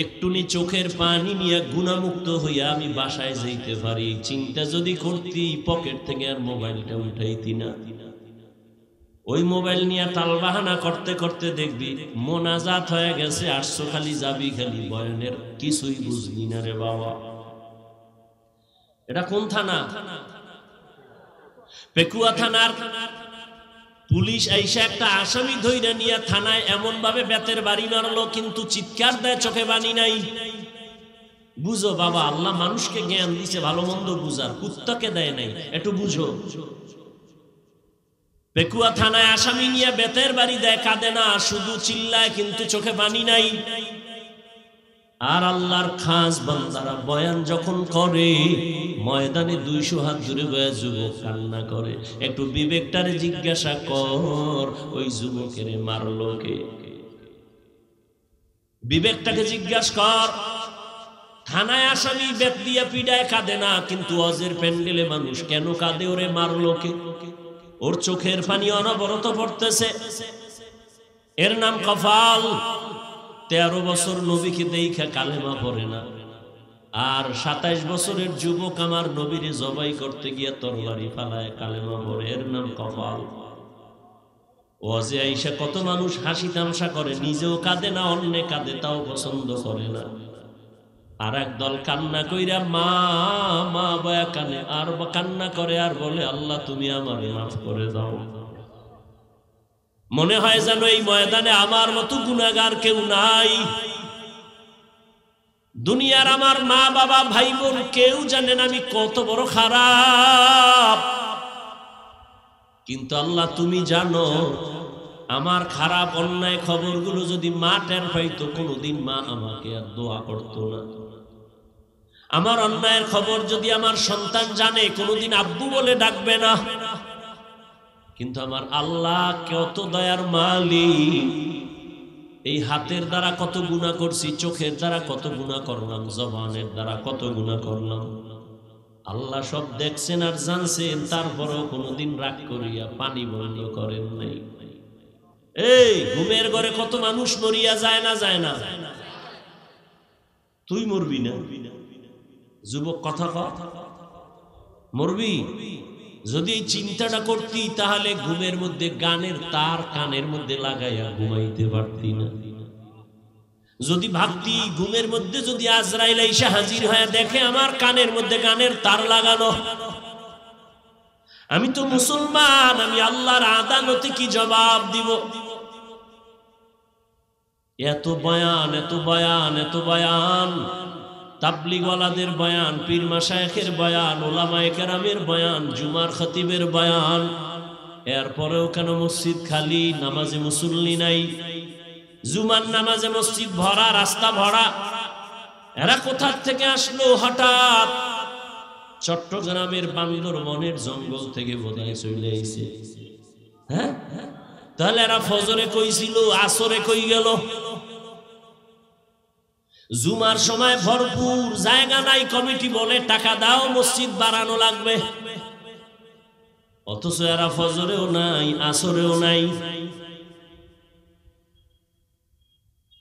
Speaker 1: একটুনি চোখের পানি নিয়ে গুণামুক্ত হইয়া আমি বাসায় যাইতে পারি, চিন্তা যদি করতি পকেট থেকে আর মোবাইলটা উঠাইতি না। ওই মোবাইল নিয়ে তালবাহানা করতে করতে দেখবি মোনাজাত হয়ে গেছে, আসছো খালি যাবি খালি বয়ানের, কিছুই বুঝবি না রে বাবা। এটা কোন থানা? পেকুয়া থানার পুলিশ আইসা একটা আসামি ধইরা নিয়ে থানায় এমন ভাবে বেতের বাড়ি মারলো, কিন্তু চিৎকার দেয় চোখে বানি নাই। বুঝো বাবা, আল্লাহ মানুষকে জ্ঞান দিছে ভালো মন্দ বুঝার, কুত্তাকে দেয় নাই, একটু বুঝো। পেকুয়া থানায় আসামি নিয়ে বেতের বাড়ি দেয়, কাঁদে না, শুধু চিল্লায়, কিন্তু চোখে বানি নাই। আর আল্লাহর খাস বান্দারা বয়ান যখন করে, ময়দানে 200 হাত দূরে বয়া যুবক কান্না করে। একটু বিবেকটারে জিজ্ঞাসা কর, ওই যুবকের মারলো কে? বিবেকটাকে জিজ্ঞাসা কর। থানায় আসামি বেত দিয়া পিডায়, কাঁদে না, কিন্তু ওয়াজের প্যান্ডেলে মানুষ কেন কাঁদে? ওরে মারলো কে? ওর চোখের পানি অনবরত পড়তেছে। এর নাম কফাল। 13 বছর নবীকে দেখা কালেমা পড়ে না, আর 27 বছরের যুবক আমার নবীরে জবাই করতে গিয়ে তরবারি ফালায় কালেমা পড়ে। এর নাম কফাল। ওয়াজে আইসা কত মানুষ হাসি তামসা করে, নিজেও কাঁদে না, অন্যে কাঁদে, তাও পছন্দ করে না। আর একদল কান্না কইরা মা মা বয়া কানে, আর কান্না করে আর বলে আল্লাহ তুমি আমারে মাফ করে দাও। মনে হয় যেন এই ময়দানে আমার মতো গুনাহগার কেউ নাই। দুনিয়ার আমার মা বাবা ভাই বোন কেউ জানেন আমি কত বড় খারাপ, কিন্তু আল্লাহ তুমি জানো। আমার খারাপ অন্যায় খবরগুলো যদি মা টের পাইতো, কোনোদিন মা আমাকে আর দোয়া করতো না। আমার অন্যায়ের খবর যদি আমার সন্তান জানে, কোনোদিন আব্বু বলে ডাকবে না। কিন্তু আমার আল্লাহ কত দয়ার মালিক। এই হাতের দ্বারা কত গুনাহ করছি, চোখের দ্বারা কত গুনাহ করলাম, জবানের দ্বারা কত গুনাহ করলাম, আল্লাহ সব দেখছেন আর জানছেন। তারপরেও কোনোদিন রাগ করিয়া পানি বন্ধ করেন নাই। এই ঘুমের ঘরে কত মানুষ মরিয়া যায় না? যায় না? তুই মরবি না? যুবক কথা কর, মরবি? যদি এই চিন্তাটা করতি, তাহলে ঘুমের মধ্যে গানের তার কানের মধ্যে লাগাইয়া ঘুমাইতে পারতি না। যদি ভাবতি ঘুমের মধ্যে যদি আজরাইল এসে হাজির হয়ে দেখে আমার কানের মধ্যে গানের তার লাগানো, আমি তো মুসলমান, আমি আল্লাহর আদালতে কি জবাব দিব? এত বয়ান, এত বয়ান, এত বয়ান, তাবলিগওয়ালাদের বয়ান, পীর মাশায়েখের বয়ান, ওলামায়ে কেরামের বয়ান, জুমার খতিবের বয়ান, এরপরেও কেন মসজিদ খালি, নামাজে মুসল্লি নাই? জুমার নামাজে মসজিদ ভরা, রাস্তা ভরা। এরা কোথা থেকে আসলো হঠাৎ? চট্টগ্রামের বান্দরবনের জঙ্গল থেকে বোধহয় চলে আইছে। হ্যাঁ, তাহলে এরা ফজরে কইছিল, আসরে কই গেল? জুমার সময় ভরপুর, জায়গা নাই, কমিটি বলে টাকা দাও মসজিদ বাড়ানো লাগবে, অথচ এরা ফজরেও নাই, আসরেও নাই।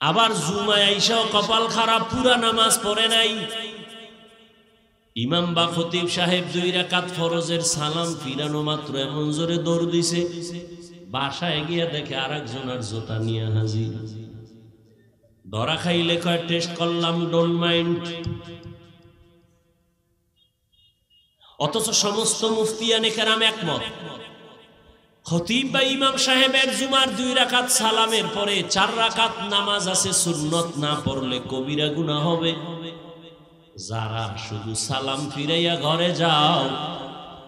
Speaker 1: আবার জুমায় আইসাও কপাল খারাপ, পুরা নামাজ পড়ে নাই। ইমাম বা খতিব সাহেব 2 রাকাত ফরজের সালাম ফিরানো মাত্র এমন জোরে দৌড় দিছে, বাসায় গিয়ে দেখে আরেকজনের জুতা নিয়ে হাজির। ধরা খাইলে কয় টেস্ট করলাম, ডোন্ট মাইন্ড। অথচ সমস্ত মুফতিয়ানে কেরাম একমত, খতিব বা ইমাম সাহেবের জুমার 2 রাকাত সালামের পরে 4 রাকাত নামাজ আছে সুন্নত, না পড়লে কবিরা গুনাহ হবে। যারা শুধু সালাম ফিরাইয়া ঘরে যাও,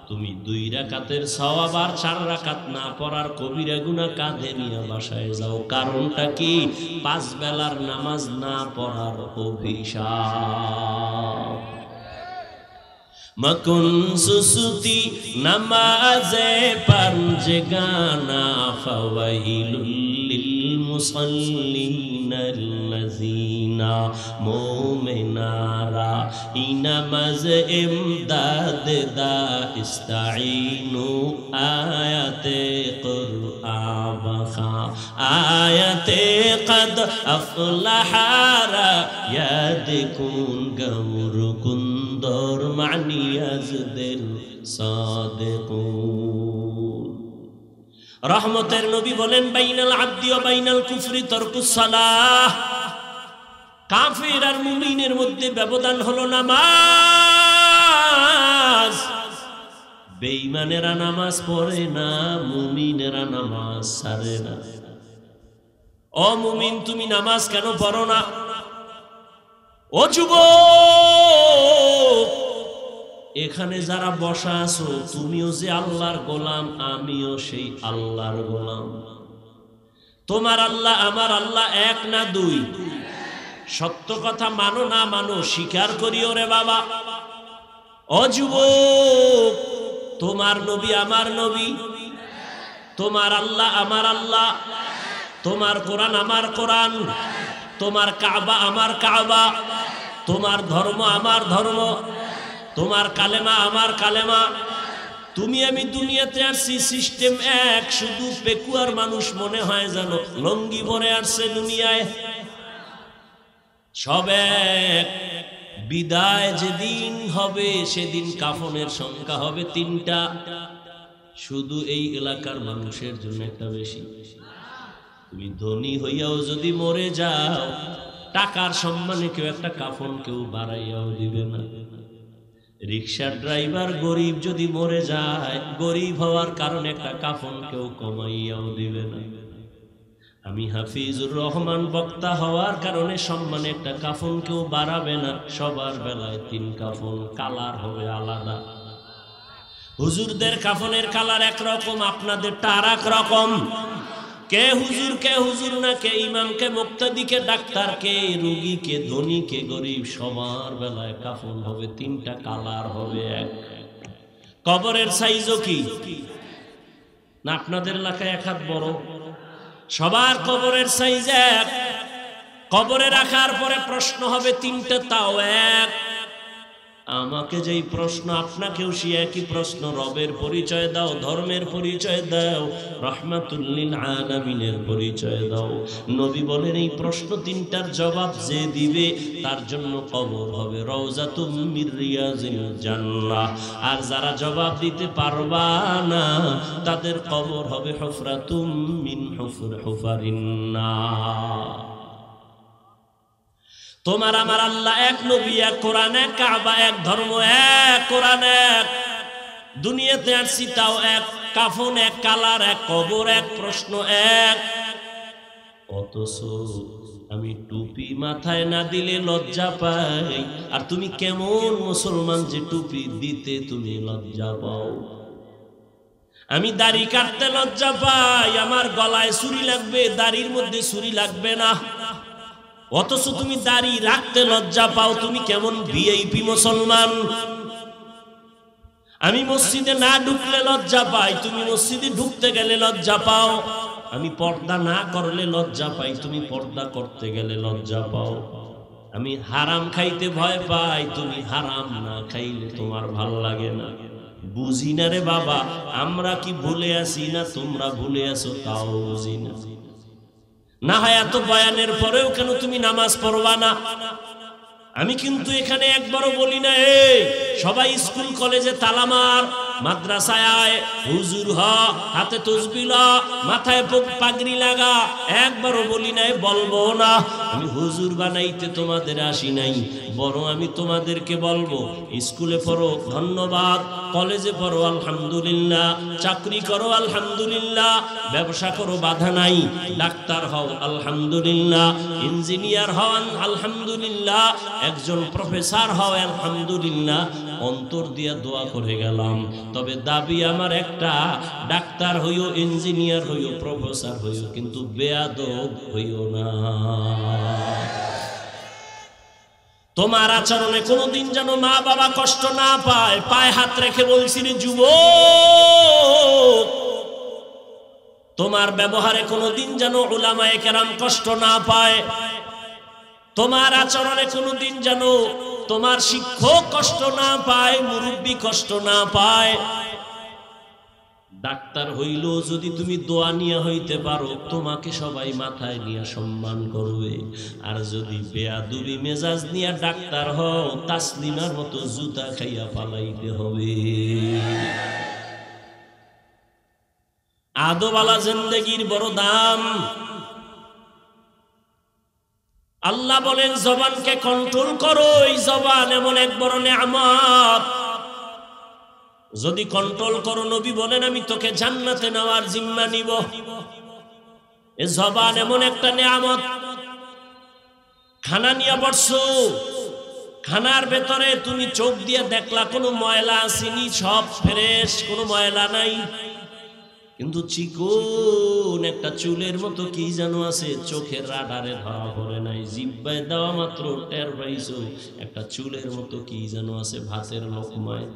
Speaker 1: তুমি 2 রাকাতের সওয়াব আর 4 রাকাত না পড়ার কবিরা গুনাহ কাঁধে নিয়ে বাসায় যাও। কারণটা কি? 5 বেলার নামাজ না পড়ার অভিশাপ। মকুন সুসুতি নামাজে পারজগানা ফাওয়াইলুল লিল মুসাল্লিনাল্লাযিনা মুমিনারা ইনামাজ ইমদাদ দা ইস্তাঈনু আয়াতে কুরআন বাখা আয়াতে কদ আফলাহারা ইয়াদকুন গৌর কুন্দর মানি রহমতের নবী বলেন, বাইনাল আবদি ওয়া বাইনাল কুফরি তারকুস সালাহ। কাফির আর মুমিনের মধ্যে ব্যবধান হলো নামাজ। বেঈমানেরা নামাজ পড়ে না, মুমিনেরা নামাজ ছাড়ে না। ও মুমিন, তুমি নামাজ কেন পড়ো না? ও যুবক, এখানে যারা বসা আছো, তুমিও যে আল্লাহর গোলাম, আমিও সেই আল্লাহর গোলাম। তোমার আল্লাহ আমার আল্লাহ এক না 2? সত্য কথা মানো না মানো, স্বীকার করিও রে বাবা। ও যুবক, তোমার নবী আমার নবী, তোমার আল্লাহ আমার আল্লাহ, তোমার কোরআন আমার কোরআন, তোমার কাবা আমার কাবা, তোমার ধর্ম আমার ধর্ম, তোমার কালেমা আমার কালেমা। তুমি আমি দুনিয়াতে আসছি, সিস্টেম এক, শুধু পেকুয়ার মানুষ মনে হয় জানো লঙ্গি পরে আসছে দুনিয়ায়। সব এক। বিদায় যেদিন হবে সেদিন কাফনের সংখ্যা হবে 3টা, শুধু এই এলাকার মানুষের জন্য একটা বেশি। তুমি ধনী হইয়াও যদি মরে যাও, টাকার সম্মানে কেউ একটা কাফন কেউ বাড়াইয়াও দিবে না। রিকশার ড্রাইভার গরিব যদি মরে যায়, গরিব হওয়ার কারণে একটা কাফন কেউ কমাইয়াও দিবে না। আমি হাফিজুর রহমান বক্তা হওয়ার কারণে সম্মানে একটা কাফন কেউ বাড়াবে না। সবার বেলায় 3 কাফন, কালার হবে আলাদা। হুজুরদের কাফনের কালার একরকম, আপনাদেরটা আরেক রকম। কে হুজুর না, কে ইমাম, কে মুক্তাদি, কে ডাক্তার, কে রোগী, কে ধনী, কে গরিব, সবার বেলায় কাফন হবে 3টা, কালার হবে এক। কবরের সাইজও কি না? আপনাদের এলাকায় 1 হাত বড়, সবার কবরের সাইজ এক। কবরে রাখার পরে প্রশ্ন হবে 3টা, তাও এক। আমাকে যেই প্রশ্ন, আপনাকেও সে একই প্রশ্ন। রবের পরিচয় দাও, ধর্মের পরিচয় দাও, রাহমাতুল লিল আলামিনের পরিচয় দাও। নবী বলেন, এই প্রশ্ন 3টার জবাব যে দিবে তার জন্য কবর হবে রওজাতুম মির রিয়াজিল জান্নাহ। আর যারা জবাব দিতে পারবা না, তাদের কবর হবে হুফরাতুম মিন হুফারিন নার। তোমার আমার আল্লাহ এক, নবী এক, কোরআন এক, কাবা এক, ধর্ম এক, কোরআন এক। দুনিয়াতে আসছি তাও এক, কাফন এক, কালার এক, কবর এক, প্রশ্ন এক। অথচ আমি টুপি মাথায় না দিলে লজ্জা পাই। আর তুমি কেমন মুসলমান যে টুপি দিতে তুমি লজ্জা পাও? আমি দাড়ি কাটতে লজ্জা পাই, আমার গলায় ছুরি লাগবে, দাড়ির মধ্যে ছুরি লাগবে না। অথচ তুমি দাড়ি রাখতে লজ্জা পাও। তুমি কেমন ভিআইপি মুসলমান? আমি মসজিদে না ঢুকলে লজ্জা পাই, তুমি মসজিদে ঢুকতে গেলে লজ্জা পাও। আমি পর্দা না করলে লজ্জা পাই, তুমি পর্দা করতে গেলে লজ্জা পাও। আমি হারাম খাইতে ভয় পাই, তুমি হারাম না খাইলে তোমার ভালো লাগে না। বুঝি না রে বাবা, আমরা কি ভুলে আসি না তোমরা ভুলে আসো, তাও বুঝি না। না হয় এত বয়ানের পরেও কেন তুমি নামাজ পড়বা না? আমি কিন্তু এখানে একবারও বলি না এই সবাই স্কুল কলেজে তালা মার। মাদ্রাসায় আয়, হুজুর হ, হাতে তসবিহ ল, মাথায় পাগড়ি লাগা। একবারও বলি নাই, বলবো না। আমি হুজুর বানাইতে তোমাদের আসি নাই, বরং আমি তোমাদেরকে বলবো, স্কুলে পড়ো ধন্যবাদ, কলেজে পড়ো আলহামদুলিল্লাহ, চাকরি করো আলহামদুলিল্লাহ, ব্যবসা করো বাধা নাই, ডাক্তার হও আলহামদুলিল্লাহ, ইঞ্জিনিয়ার হন আলহামদুলিল্লাহ, একজন প্রফেসর হও আলহামদুলিল্লাহ। অন্তর দিয়া দোয়া করে গেলাম, তবে দাবি আমার একটা, ডাক্তার হইও, ইঞ্জিনিয়ার হইও, প্রফেসর হইও, কিন্তু বেয়াদব হইও না। তোমার আচরণে কোনোদিন যেন মা বাবা কষ্ট না পায়। পায়ে হাত রেখে বলছি রে যুবক, তোমার ব্যবহারে কোনোদিন যেন উলামায়ে কেরাম কষ্ট না পায়। তোমার আচরণে কোনোদিন যেন তোমার শিক্ষক কষ্ট না পায়, মুরব্বী কষ্ট না পায়। ডাক্তার হইল যদি তুমি দোয়া নিয়ে হইতে পারো, তোমাকে সবাই মাথায় নিয়ে সম্মান করবে। আর যদি বেয়াদবি মেজাজ নিয়ে ডাক্তার হও, তাসলিমার মতো জুতা খাইয়া পালাইতে হবে। আদবালা জিন্দেগির বড় দাম। আল্লাহ বলেন জবানকে কন্ট্রোল করো, এই জবান এমন এক বড় নেয়ামত, যদি কন্ট্রোল করো, নবী বলেন আমি তোকে জান্নাতে নেওয়ার জিম্মা নিব। এই জবান এমন একটা নেয়ামত। খানা নিয়ে বসছো, খানার ভেতরে তুমি চোখ দিয়ে দেখলা কোনো ময়লা আসেনি, সব ফ্রেশ, কোনো ময়লা নাই, কিন্তু চিকন একটা চুলের মতো কি যেন আছে, চোখের রাডারে ধরা পড়ে নাই, জিহ্বায় দেওয়া মাত্র টের পাইছো একটা চুলের মতো কি যেন আছে ভাতের লোকমায়।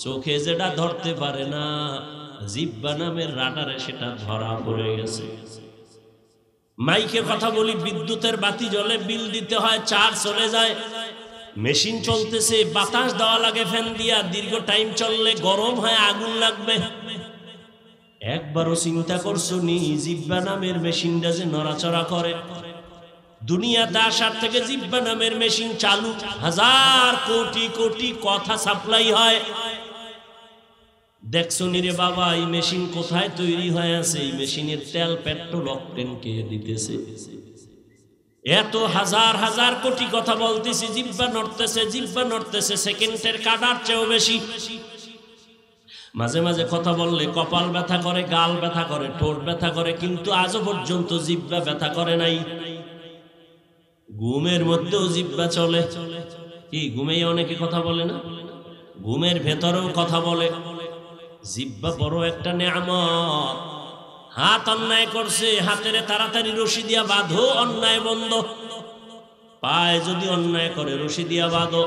Speaker 1: চোখে যেটা ধরতে পারে না, জিহ্বা নামের রাডারে সেটা ধরা পড়ে গেছে। মাইকে কথা বলি, বিদ্যুতের বাতি জ্বলে, বিল দিতে হয়, চার্জ চলে যায়, মেশিন চলতেছে, বাতাস দেওয়া লাগে ফ্যান দিয়া, দীর্ঘ টাইম চললে গরম হয়, আগুন লাগবে। একবারও চিন্তা করছো নি জিহ্বা নামের মেশিনটা যে নড়াচড়া করে? দুনিয়াতে আসার থেকে জিহ্বা নামের মেশিন চালু, হাজার কোটি কোটি কথা সাপ্লাই হয়। দেখছো নি রে বাবা, এই মেশিন কোথায় তৈরি হয়ে আছে? এই মেশিনের তেল, পেট্রোল, অকটেন কে দিতেছে? এত হাজার হাজার কোটি কথা বলতেছি, জিহ্বা নড়তেছে, জিহ্বা নড়তেছে, সেকেন্ডের কাটার চেয়েও বেশি। মাঝে মাঝে কথা বললে কপাল ব্যথা করে, গাল ব্যথা করে, ঠোঁট ব্যথা করে, কিন্তু আজও পর্যন্ত জিহ্বা ব্যথা করে নাই। ঘুমের মধ্যেও জিহ্বা চলে। কি ঘুমেই অনেকে কথা বলে না? ঘুমের ভেতরেও কথা বলে। জিহ্বা বড় একটা নেয়ামত। হাত অন্যায় করছে, হাতের তাড়াতাড়ি রশি দিয়া বাঁধো, অন্যায় বন্ধ। পায়ে যদি অন্যায় করে রশি দিয়া বাঁধো।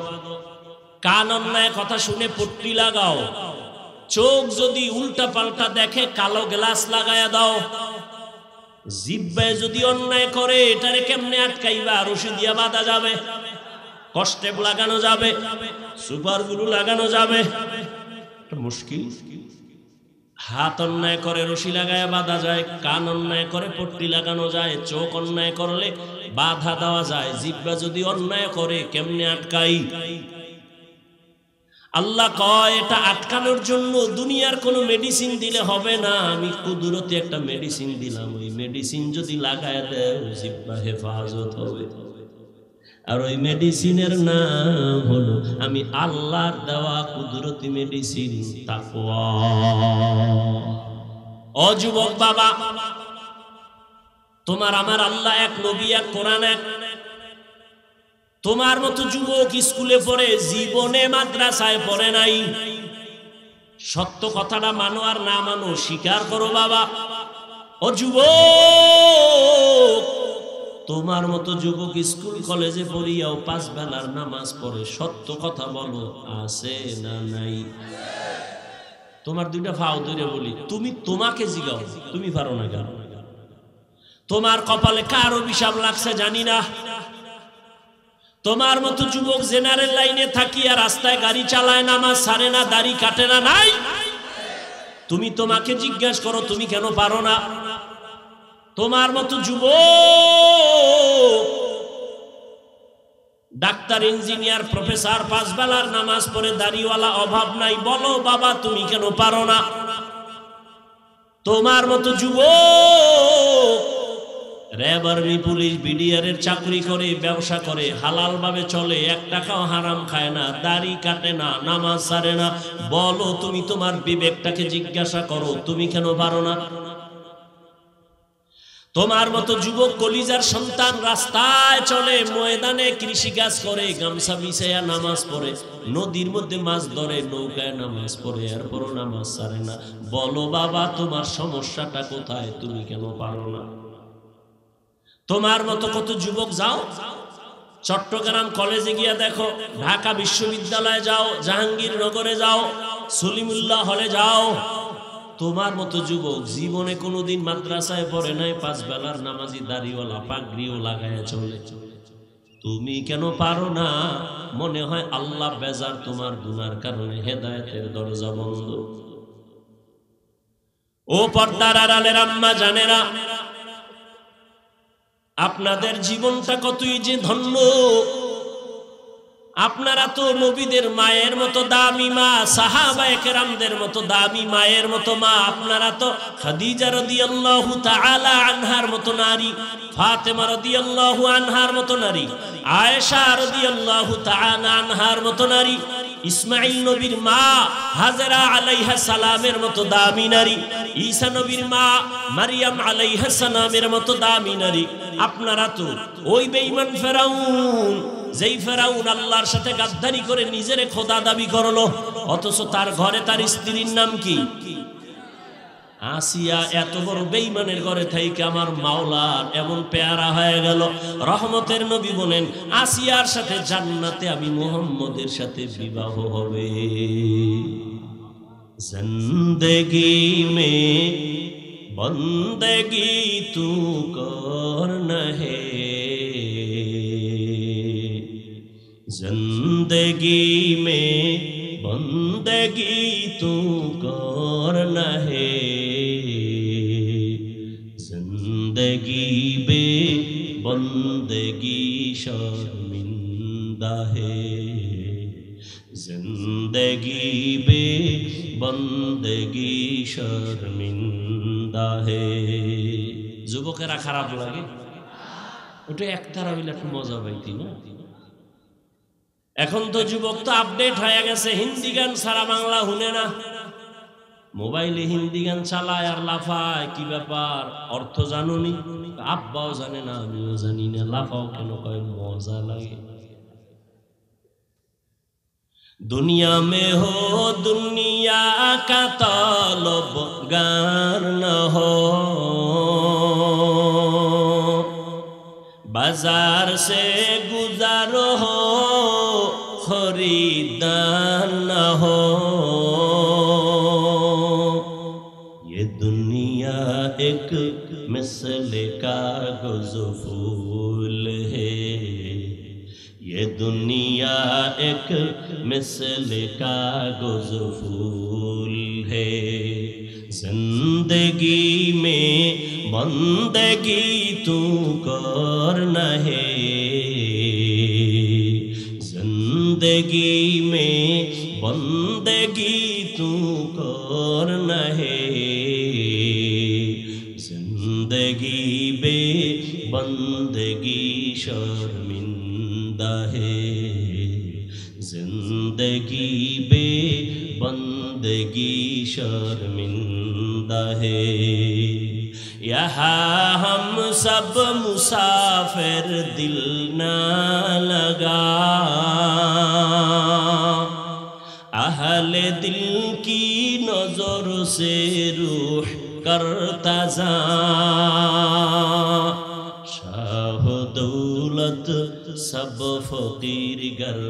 Speaker 1: কান অন্যায় কথা শুনে পট্টি লাগাও। চোখ যদি উল্টা পাল্টা দেখে, কালো গ্লাস লাগায়া দাও। জিহ্বায় যদি অন্যায় করে, এটারে কেমনে আটকাইবা? রশি দিয়া বাঁধা যাবে, কষ্টেপ লাগানো যাবে, সুপার গ্লু লাগানো যাবে, মুশকিল। হাত অন্যায় করে রশি লাগায়া বাঁধা যায়, কান অন্যায় করে পট্টি লাগানো যায়, চোখ অন্যায় করলে বাধা দেওয়া যায়। জিহ্বা যদি অন্যায় করে, কেমনে আটকাই? আল্লাহ কয় এটা আটকানোর জন্য দুনিয়ার কোনো মেডিসিন দিলে হবে না, আমি কুদরতি একটা মেডিসিন দিলাম। ওই মেডিসিন যদি লাগায় দেয়, জিহ্বা হেফাজত হবে। আর ওই মেডিসিনের নাম হলো আমি আল্লাহর দেওয়া কুদরতি মেডিসিন, তাকওয়া। ও যুবক বাবা, তোমার আমার আল্লাহ এক, নবী এক, কোরআন এক। তোমার মতো যুবক স্কুলে পড়ে, জীবনে মাদ্রাসায় পড়ে নাই। সত্য কথাটা মানো আর না মানো, স্বীকার করো বাবা। ও যুবক, তোমার মতো যুবক স্কুল কলেজে পড়িয়াও 5 বেলার নামাজ পড়ে, সত্য কথা বলো, আছে না নাই? তোমার দুইটা ফাও ধরে বলি, তুমি তোমাকে জিগাও, তুমি পারো না কেন? তোমার কপালে কার অভিশাপ লাগছে জানি না। তোমার মতো যুবক জেনারেল লাইনে থাকিয়া রাস্তায় গাড়ি চালায়, নামাজ ছাড়ে না, দাড়ি কাটে না, নাই? তুমি তোমাকে জিজ্ঞাসা করো, তুমি কেন পারো না? তোমার মতো যুবক ডাক্তার ডাক্তার, ইঞ্জিনিয়ার, প্রফেসর, 5 বেলার নামাজ পড়ে দাড়িওয়ালা, অভাব নাই। বলো বাবা তুমি কেন পারো না? তোমার মতো যুবক র্যাব, আর্মি, পুলিশ, বিডিআর এর চাকরি করে, ব্যবসা করে, হালাল ভাবে চলে, 1 টাকাও হারাম খায় না, দাড়ি কাটে না, নামাজ ছাড়ে না। বলো তুমি তোমার বিবেকটাকে জিজ্ঞাসা করো তুমি কেন পারো না? তোমার মতো যুবক কলিজার সন্তান রাস্তায় চলে, ময়দানে কৃষিকাজ করে, গামছা বিছাইয়া নামাজ পড়ে, নদীর মধ্যে মাছ ধরে, নৌকায় নামাজ পড়ে, এরপরও নামাজ ছাড়ে না। বলো বাবা তোমার সমস্যাটা কোথায়? তুমি কেন পারো না? তোমার মতো কত যুবক যাও চট্টগ্রাম কলেজে গিয়া দেখো, ঢাকা বিশ্ববিদ্যালয়ে যাও, জাহাঙ্গীরনগরে যাও, সলিমুল্লাহ হলে যাও। তোমার মতো যুবক জীবনে কোনোদিন মাদ্রাসায় পড়ে নাই, 5 বেলার নামাজি, দাড়িওয়ালা, পাগড়িও লাগায় চলে। তুমি কেন পারো না? মনে হয় আল্লাহ বেজার তোমার গুনার কারণে, হেদায়েতের দরজা বন্ধ। ও পর্দার আড়ালের আম্মা জানেরা, আপনাদের জীবনটা কতই যে ধন্য। আপনারা তো নবীদের মায়ের মতো দামি মা, সাহাবায়ে কেরামদের মতো দামি মায়ের মতো মা। আপনারা তো খাদিজা রাদিয়াল্লাহু তাআলা আনহার মতো নারী, ফাতেমা রাদিয়াল্লাহু আনহার মতো নারী, আয়েশা রাদিয়াল্লাহু তাআলা আনহার মতো নারী, ইসমাইল নবীর মা হাজেরা আলাইহা সালামের মতো দামি নারী, ঈসা নবীর মা মারিয়াম আলাইহা সালামের মতো দামি নারী। আপনারা তো ওই বেঈমান ফেরাউন, যেই ফেরাউন আল্লাহর সাথে গাদ্দারি করে নিজেরে খোদা দাবি করলো, অথচ তার ঘরে তার স্ত্রীর নাম কি? আসিয়া। এত বড় বেঈমানের ঘরে থেকে আমার মাওলার এমন পেয়ারা হয়ে গেল। রহমতের নবী বলেন, আসিয়ার সাথে জান্নাতে আমি মুহাম্মদের সাথে বিবাহ হবে। জিন্দেগি মে বন্দেগি তু করনা হে, जिंदगी में बंदगी तू करना है, जिंदगी बे बंदगी शर्मिंदा है, जिंदगी बे बंदगी शर्मिंदा है। যুবকেরা খারাপ লাগে? ওটা একতারা হইলে একটু মজা পাইতি না? এখন তো যুবক তো আপডেট হয়ে গেছে, হিন্দি গান সারা বাংলা শুনে না, মোবাইলে হিন্দি গান চালায় আর লাফায়। কি ব্যাপার? অর্থ জানুনি? আব্বাও জানে না, আমিও জানি না। লাফাও কেন? কয় মজা লাগে। दुनिया में हो दुनिया का तलबगार न हो, बाजार से गुजारो हो खरीदार न हो, ये दुनिया एक मिसल कागज़ फूल है, ये दुनिया एक मिसल कागज़ फूल है, जिंदगी में बंदगी तू करना है, जिंदगी में बंदगी तू करना है, जिंदगी बे बंदगी शर्मिंदा है, जिंदगी बे बंदगी शर्मिंदा है। यहाँ हम सब मुसाफिर दिल ना लगा, अहले दिल की नजर से रूह करता जा, शाह दौलत सब फकीर गर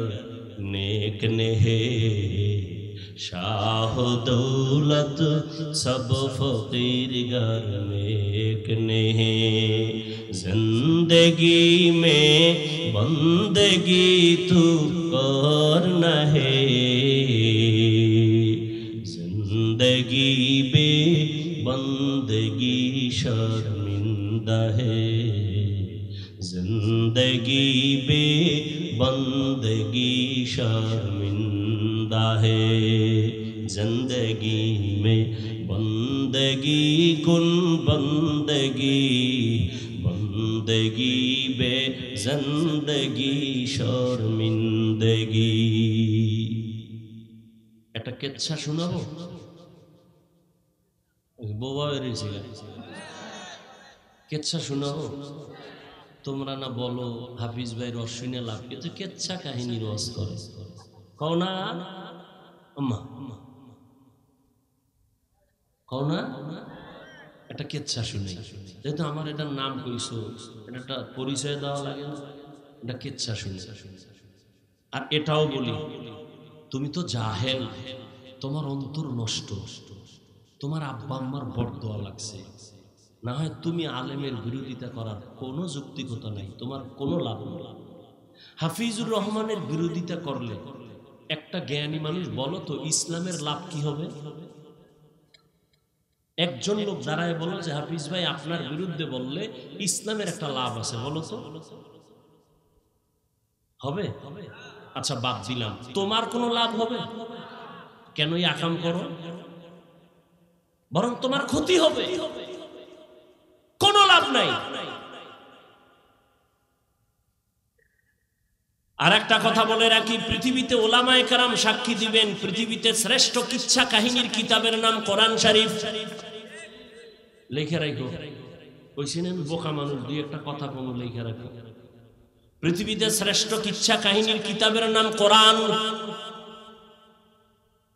Speaker 1: नेक ने है, शाह दौलत सब फकीर गर नेक ने है, जिंदगी में बंदगी तू करना है, जिंदगी बे बंदगी शर्मिंदा है, जिंदगी बे बंदगी शर्मिंदा है, जिंदगी में बंदगी कुन बंदगी, बंदगी बे जिंदगी शर्मिंदगी। একটা কেচ্ছা শোনাবো, বোবা বেরিয়েছে কেচ্ছা শোনাবো। তোমরা না বলো হাফিজ ভাই রস শুনে লাভ, কিন্তু কেচ্ছা কাহিনী রস করে কও না আম্মা, কও না একটা কেচ্ছা শুনে। যেহেতু আমার এটার নাম কইছো, এটা একটা পরিচয় দেওয়া লাগে না, এটা কেচ্ছা শুনে। আর এটাও বলি, তুমি তো জাহেল, তোমার অন্তর নষ্ট, তোমার আব্বা আম্মার বরদোয়া লাগছে, না হয় তুমি আলেমের বিরোধিতা করার কোনো যৌক্তিকতা নাই, তোমার কোনো লাভ নেই। হাফিজুর রহমানের বিরোধিতা করলে একটা জ্ঞানী মানুষ বলো তো ইসলামের লাভ কি হবে? একজন লোক দাঁড়ায় বলো যে হাফিজ ভাই আপনার বিরুদ্ধে বললে ইসলামের একটা লাভ আছে, বলো তো হবে? আচ্ছা বাদ দিলাম, তোমার কোনো লাভ হবে? কেনই আকাম করো, বরং তোমার ক্ষতি হবে, কোনো লাভ নাই। আর একটা কথা বলে রাখি, পৃথিবীতে ওলামায়ে কেরাম সাক্ষী দিবেন, পৃথিবীতে শ্রেষ্ঠ কিচ্ছা কাহিনীর কিতাবের নাম কোরআন শরীফ। লিখে রাখো, কইছিলেন বোকা মানুষ দুই একটা কথা কোনো লিখে রাখো। পৃথিবীতে শ্রেষ্ঠ কিচ্ছা কাহিনীর কিতাবের নাম কোরআন,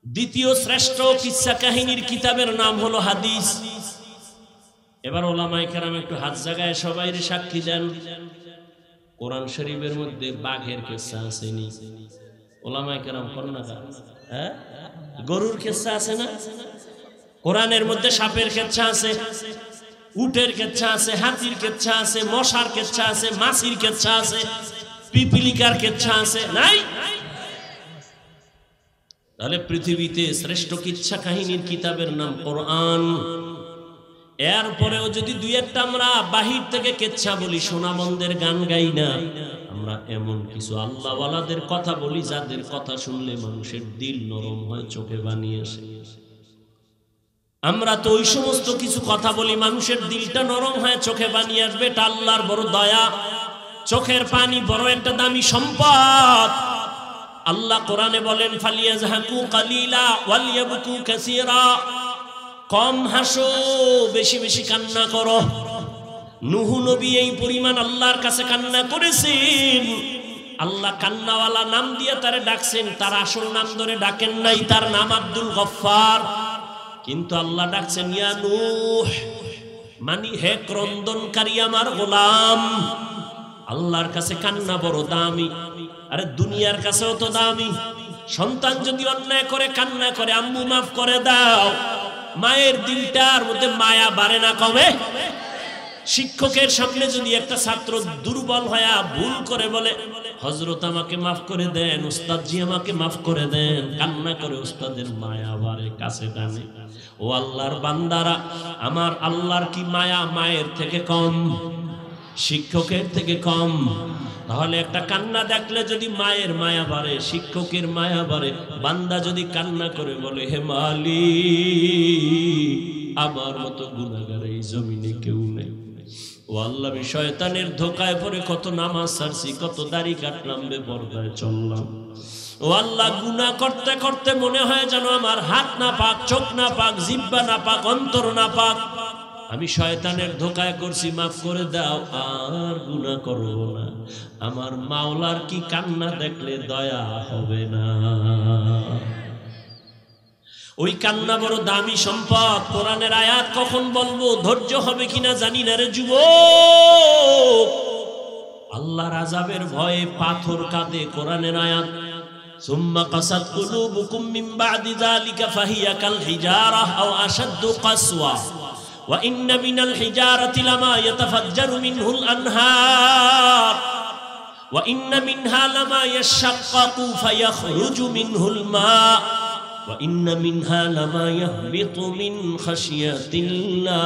Speaker 1: দ্বিতীয় শ্রেষ্ঠ কিচ্ছা কাহিনীর কিতাবের নাম হলো হাদিস। এবার ওলামায়ে কেরাম একটু হাত জায়গায় সবাই সাক্ষী দেন, কোরআন শরীফের মধ্যে বাঘের কিচ্ছা আছে নি? ওলামায়ে কেরাম কন্যা, হ্যাঁ গরুর কিচ্ছা আছে না? কোরআনের মধ্যে সাপের কিচ্ছা আছে, উটের কিচ্ছা আছে, হাতির কিচ্ছা আছে, মশার কিচ্ছা আছে, মাছির কিচ্ছা আছে, পিপিলিকার কিচ্ছা আছে, নাই? তাহলে পৃথিবীতে শ্রেষ্ঠ কিচ্ছা কাহিনীর কিতাবের নাম কোরআন। এরপরেও যদি দুই একটা আমরা বাহির থেকে কিচ্ছা বলি, সোনামন্দের গান গাই না, আমরা এমন কিছু আল্লাহওয়ালাদের কথা বলি যাদের কথা শুনলে মানুষের দিল নরম হয়, চোখে বানিয়ে আসে। আমরা তো ওই সমস্ত কিছু কথা বলি মানুষের দিলটা নরম হয়, চোখে বানিয়ে আসবে। এটা আল্লাহর বড় দয়া। চোখের পানি বড় একটা দামি সম্পদ। আল্লাহ কোরআনে বলেন ফালিয়াজহাকু কালিলা ওয়ালিয়াবকু কাসীরা, কম হাসো, বেশি বেশি কান্না করো। নূহ নবী এই পরিমাণ আল্লাহর কাছে কান্না করেছেন, আল্লাহ কান্নাওয়ালা নাম দিয়ে তারে ডাকছেন, তার আসল নাম ধরে ডাকেন নাই, তার নাম আব্দুল গফফার। কিন্তু আল্লাহ ডাকছেন ইয়া নূহ, মানে হে ক্রন্দনকারী আমার গোলাম। আল্লাহর কাছে কান্না বড় দামি, আরে দুনিয়ার কাছেও তো দামি। সন্তান যদি অন্যায় করে কান্না করে, আম্মু মাফ করে দাও, মায়ের দিলটার মধ্যে মায়া বাড়ে না কমে? শিক্ষকের সামনে যদি একটা ছাত্র দুর্বল হয়ে ভুল করে বলে হযরত আমাকে মাফ করে দেন, উস্তাদজি আমাকে মাফ করে দেন, কান্না করে উস্তাদের মায়া বাড়ে, কাছে টানে। ও আল্লাহর বান্দারা, আমার আল্লাহর কি মায়া মায়ের থেকে কম, শিক্ষকের থেকে কম? তাহলে একটা কান্না দেখলে যদি মায়ের মায়া বাড়ে, শিক্ষকের মায়া বাড়ে, বান্দা যদি কান্না করে বলে হে মালিক, আমার মতো গুনাহগার এই জমিনে কেউ নেই। ও আল্লাহ, আমি শয়তানের ধোকায় পড়ে কত নামাজ ছাড়ছি, কত দাড়ি কাটলাম, বেপরদায় চললাম। ও আল্লাহ, গুনাহ করতে করতে মনে হয় যেন আমার হাত না পাক, চোখ না পাক, জিহ্বা না পাক, অন্তর না পাক। আমি শয়তানের ধোকায় করছি, মাফ করে দাও, আর গুনাহ করব না। আমার মাওলার কি কান্না দেখলে দয়া হবে না? ওই কান্না বড় দামি সম্পদ। কোরআনের আয়াত কখন বলবো, ধৈর্য হবে কিনা জানি না রে যুবক। আল্লাহর আযাবের ভয়ে পাথর কাঁদে। কোরআনের আয়াত সুম্মা কাসাত কুলুবুকুম মিন বাদি যালিকা ফাহিয়া কাল হিজারাহ আও আশাদ্দু কাসওয়া ওয়া ইন্না মিনাল হিজারাতি লামা ইয়াতাফাজ্জারু মিনহুল আনহার ওয়া ইন্না মিনহা লামা ইয়াশাক্কাকু ফায়াখরুজু মিনহুল মা ওয়া ইন্না মিনহা লামা ইয়াহবিতু মিন খাশিয়াতিল্লাহ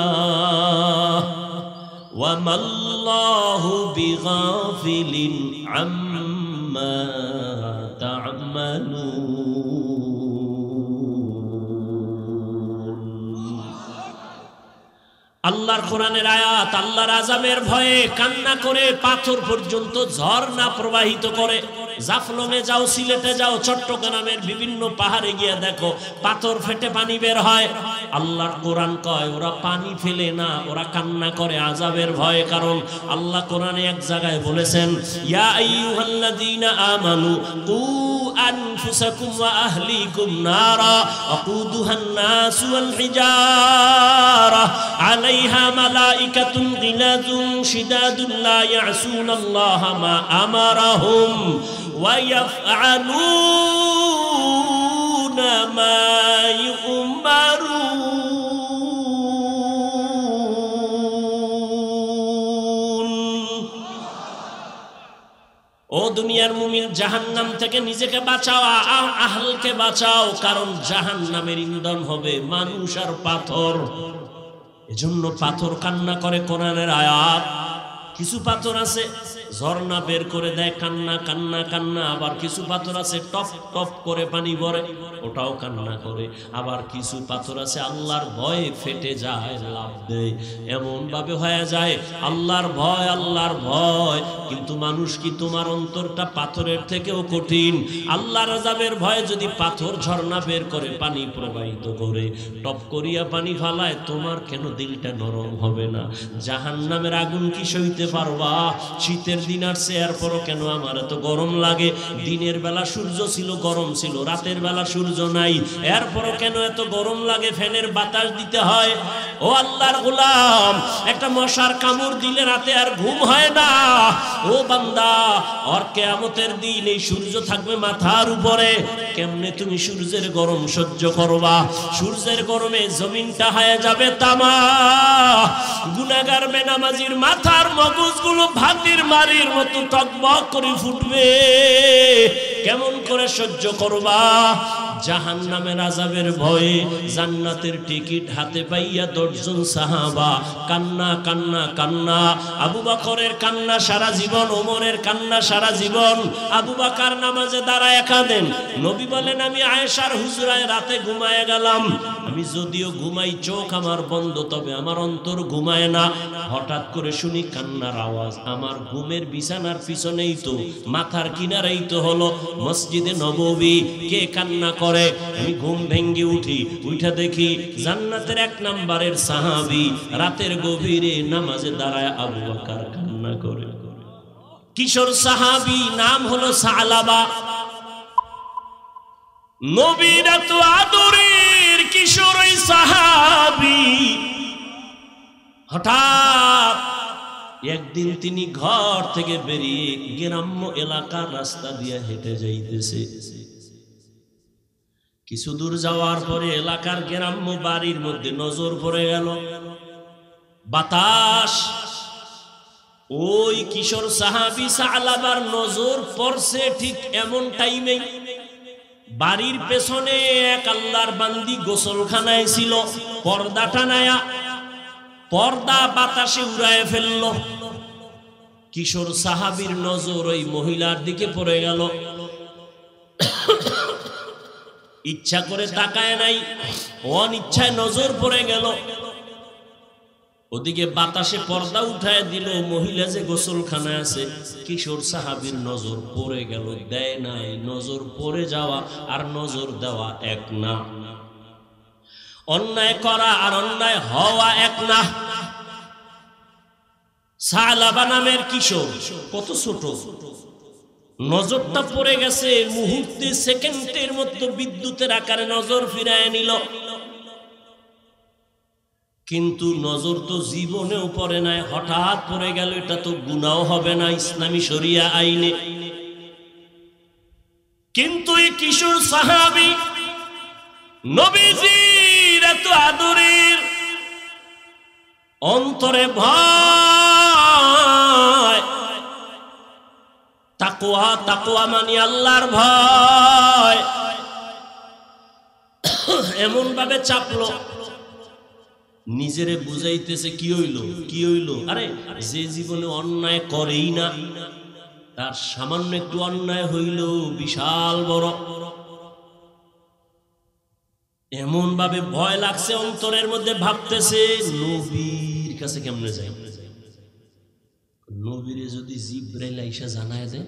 Speaker 1: ওয়ামাল্লাহু বিগাফিলিন আম্মা তা'মালুন। আল্লাহর কোরআনের আয়াত, আল্লাহর আযাবের ভয়ে কান্না করে পাথর পর্যন্ত ঝর্ণা প্রবাহিত করে। জাফলংয়ে যাও, সিলেটে যাও, চট্টগ্রামের বিভিন্ন পাহাড়ে গিয়ে দেখো পাথর ফেটে পানি বের হয়। আল্লাহর কোরআন কয় ওরা পানি ফেলে না, ওরা কান্না করে আযাবের ভয়ে। কারণ আল্লাহ কোরআনে এক জায়গায় বলেছেন, ইয়া আইয়ুহাল্লাযীনা আমানু কু আনফুসাকুম ওয়া আহলিকুম নারা ওয়াকুদুহান নাস ওয়াল হিজারা আলাইহা মালাইকাতুন গিলাযুন শিদাদুন লা ইয়াসুনাল্লাহা মা আমারাহুম ওয়া ইয়াফআলুনা মা ইউমারুন। ও দুনিয়ার মুমিন, জাহান্নাম থেকে নিজেকে বাঁচাও, আহলকে বাঁচাও, কারণ জাহান্নামের ইন্ধন হবে মানুষ আর পাথর। এজন্য পাথর কান্না করে। কোরআনের আয়াত, কিছু পাথর আছে ঝর্ণা বের করে দেয়, কান্না কান্না কান্না। আবার কিছু পাথর আছে টপ টপ করে পানি পড়ে, ওটাও কান্না করে। আবার কিছু পাথর আছে আল্লাহর ভয়ে ফেটে যায়, লাভ দেয়। এমন ভাবে হয়ে যায় আল্লাহর ভয়, আল্লাহর ভয়। কিন্তু মানুষ কি, তোমার অন্তরটা পাথরের থেকেও কঠিন। আল্লাহর আযাবের ভয়ে যদি পাথর ঝর্ণা বের করে পানি প্রবাহিত করে টপ করিয়া পানি ফালায়, তোমার কেন দিলটা নরম হবে না? জাহান্নামের আগুন কি সইতে পারবা? শীতের দিন আসছে, এরপরও কেন আমার এত গরম লাগে? দিনের বেলা সূর্য ছিল, গরম ছিল, রাতের বেলা সূর্য নাই, এরপরও কেন এত গরম লাগে? ফ্যানের বাতাস দিতে হয়। ও আল্লাহর গোলাম, একটা মশার কামড় দিলে রাতে আর ঘুম হয় না। ও বান্দা, আর কিয়ামতের দিন এই সূর্য থাকবে মাথার উপরে, কেমনে তুমি সূর্যের গরম সহ্য করবা? সূর্যের গরমে জমিনটা হয়ে যাবে তামা। গুনাহগার বেনামাজির মাথার মগজগুলো ভাতির মারির মতো টকবক করে ফুটবে। কেমন করে সহ্য করবা? জাহান্নামের আযাবের ভয়ে জান্নাতের টিকিট হাতে পাইয়া 10 জন সাহাবা কান্না কান্না কান্না। আবু বকরের কান্না সারা জীবন, ওমরের কান্না সারা জীবন। আবু বকর নামাজে দাঁড়ায় কাঁদেন। নবী বলেন, আমি আয়েশার হুজরায় রাতে ঘুমায় গেলাম। আমি যদিও ঘুমাই, চোখ আমার বন্ধ, তবে আমার অন্তর ঘুমায় না। হঠাৎ করে শুনি কান্নার আওয়াজ। আমার ঘুমের বিছানার পিছনেই তো, মাথার কিনারেই তো হলো মসজিদে নববী। কে কান্না করে? আমি ঘুম ভেঙ্গে উঠি, উঠা দেখি জান্নাতের 1 নম্বরের সাহাবী রাতের গভীরে নামাজে দাঁড়ায় আবু বকর কান্না করে। কিশোর সাহাবী, নাম হলো সালাবা। নবীর এত আদরের কিশোর ওই সাহাবী, হঠাৎ একদিন তিনি ঘর থেকে বেরিয়ে গ্রাম্য এলাকার রাস্তা দিয়ে হেঁটে যাইতেছে। কিছু দূর যাওয়ার পরে এলাকার গ্রাম্য বাড়ির মধ্যে নজর পড়ে গেল। বাতাস, ওই কিশোর সাহাবী সালাবার নজর পড়ছে ঠিক এমন টাইমে বাড়ির পেছনে এক আল্লাহর বান্দি গোসলখানায় ছিল। পর্দা টানায়া, পর্দা বাতাসে উড়ায় ফেলল। কিশোর সাহাবীর নজর ওই মহিলার দিকে পড়ে গেল। ইচ্ছা করে তাকায় নাই, অনিচ্ছায় নজর পড়ে গেল। ওদিকে বাতাসে পর্দা উঠায় দিল। মহিলা যে গোসলখানায় আছে, কিশোর সাহাবীর নজর পড়ে গেল। দেয় নাই। নজর পড়ে যাওয়া আর নজর দেওয়া এক না। অন্যায় করা আর অন্যায় হওয়া এক না। সালাবা নামের কিশোর, কত ছোট, নজরটা পড়ে গেছে। মুহূর্তে, সেকেন্ডের মধ্যে বিদ্যুতের আকারে নজর ফিরায় নিল। কিন্তু নজর তো জীবনেও পড়ে নাই, হঠাৎ পড়ে গেল। এটা তো গুনাহ হবে না ইসলামী শরিয়া আইনে। কিন্তু এই কিশোর সাহাবী নবীজির এত আদরের, অন্তরে ভয়, তাকওয়া, তাকওয়া মানে আল্লাহর ভয়, এমন ভাবে চাপলো নিজেরে বুঝাইতেছে কি হইল কি হইল, আরে যে জীবনে অন্যায় করেই না তার সামান্য একটু অন্যায় হইল বিশাল বড়। এমন ভাবে ভয় লাগছে অন্তরের মধ্যে, ভাবতেছে নবীর কাছে কেমনে যাই। নবীরে যদি জিব্রাইল আইসা জানায় দেয়,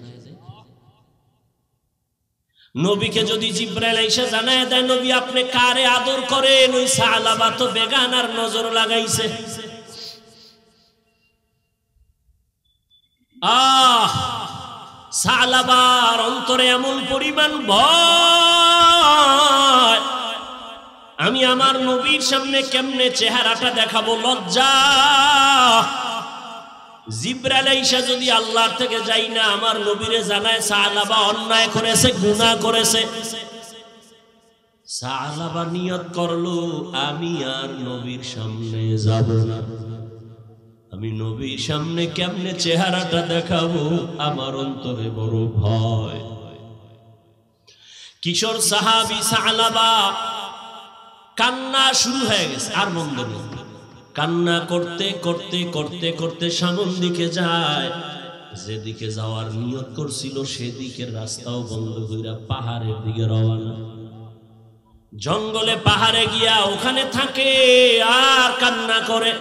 Speaker 1: নবীকে যদি জিব্রাইল আইসা জানায় দেয় নবী আপনি কারে আদর করেন, ওই সালাবা তো বেগানার নজর লাগাইছে। সালাবার অন্তরে এমন পরিমাণ ভয়, আমি আমার নবীর সামনে কেমনে চেহারাটা দেখাবো, লজ্জা। জিব্রাইল আইসা যদি আল্লাহর থেকে যাই না আমার নবীরে জানায় সালাবা অন্যায় করেছে, গুনাহ করেছে, সালাবা নিয়ত করলো আমি আর নবীর সামনে যাব না, আমি নবীর সামনে কেমনে চেহারাটা দেখাবো, আমার অন্তরে বড় ভয়। কিশোর সাহাবী সালাবা কান্না শুরু হয়ে গেছে, আর বন্ধ নেই। কান্না করতে করতে করতে করতে সামন দিকে যায়, যেদিকে যাওয়ার নিয়ত করছিল সেদিকের রাস্তাও বন্ধ কইরা পাহাড়ের দিকে রওনা। জঙ্গলে পাহাড়ে গিয়া ওখানে থাকে আর কান্না করে,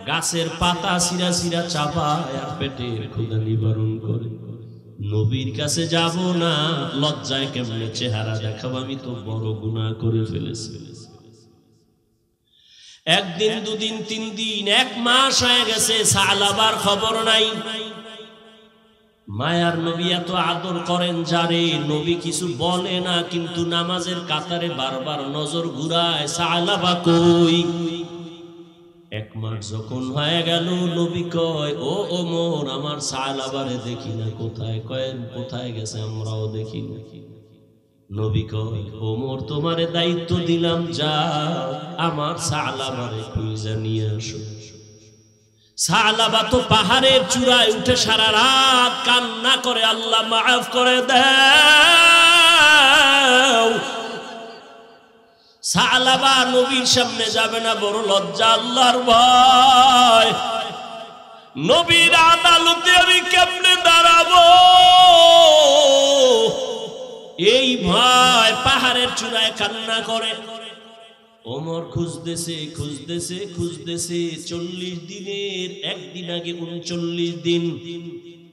Speaker 1: গাছের পাতা সিরা সিরা চাপায় আর পেটের ক্ষুধা নিবারণ করে। নবীর কাছে যাব না, লজ্জায় কেমনে চেহারা দেখাবো, আমি তো বড় গুনাহ করে ফেলেছি। একদিন দুদিন তিন দিন এক মাস হয়ে গেছে, সালাবার খবর নাই। মায়ার নবী এত আদর করেন যারে, নবী কিছু বলে না কিন্তু নামাজের কাতারে বারবার নজর ঘুরায় সালাবা কই। এক মাস যখন হয়ে গেল নবী কয় ও ওমর আমার সালাবারে দেখি না কোথায়, কয় কোথায় গেছে আমরাও দেখি না। নবী কয় ওমর তোমারে দায়িত্ব দিলাম, যাও আমার সালাবারে খুঁজে নিয়ে আসো। সালাবা তো পাহাড়ের চূড়ায় উঠে সারা রাত কান্না করে আল্লাহ মাফ করে দাও। সালাবা নবীর সামনে যাবে না, বড় লজ্জা, আল্লাহর ভয়। নবীর আদালতে আমি কেমনে দাঁড়াবো এই ভয়, পাহাড়ের চূড়ায় কান্না করে। ওমর খুঁজতেছে খুঁজতেছে খুঁজতেছে, 40 দিনের একদিন আগে 39 দিন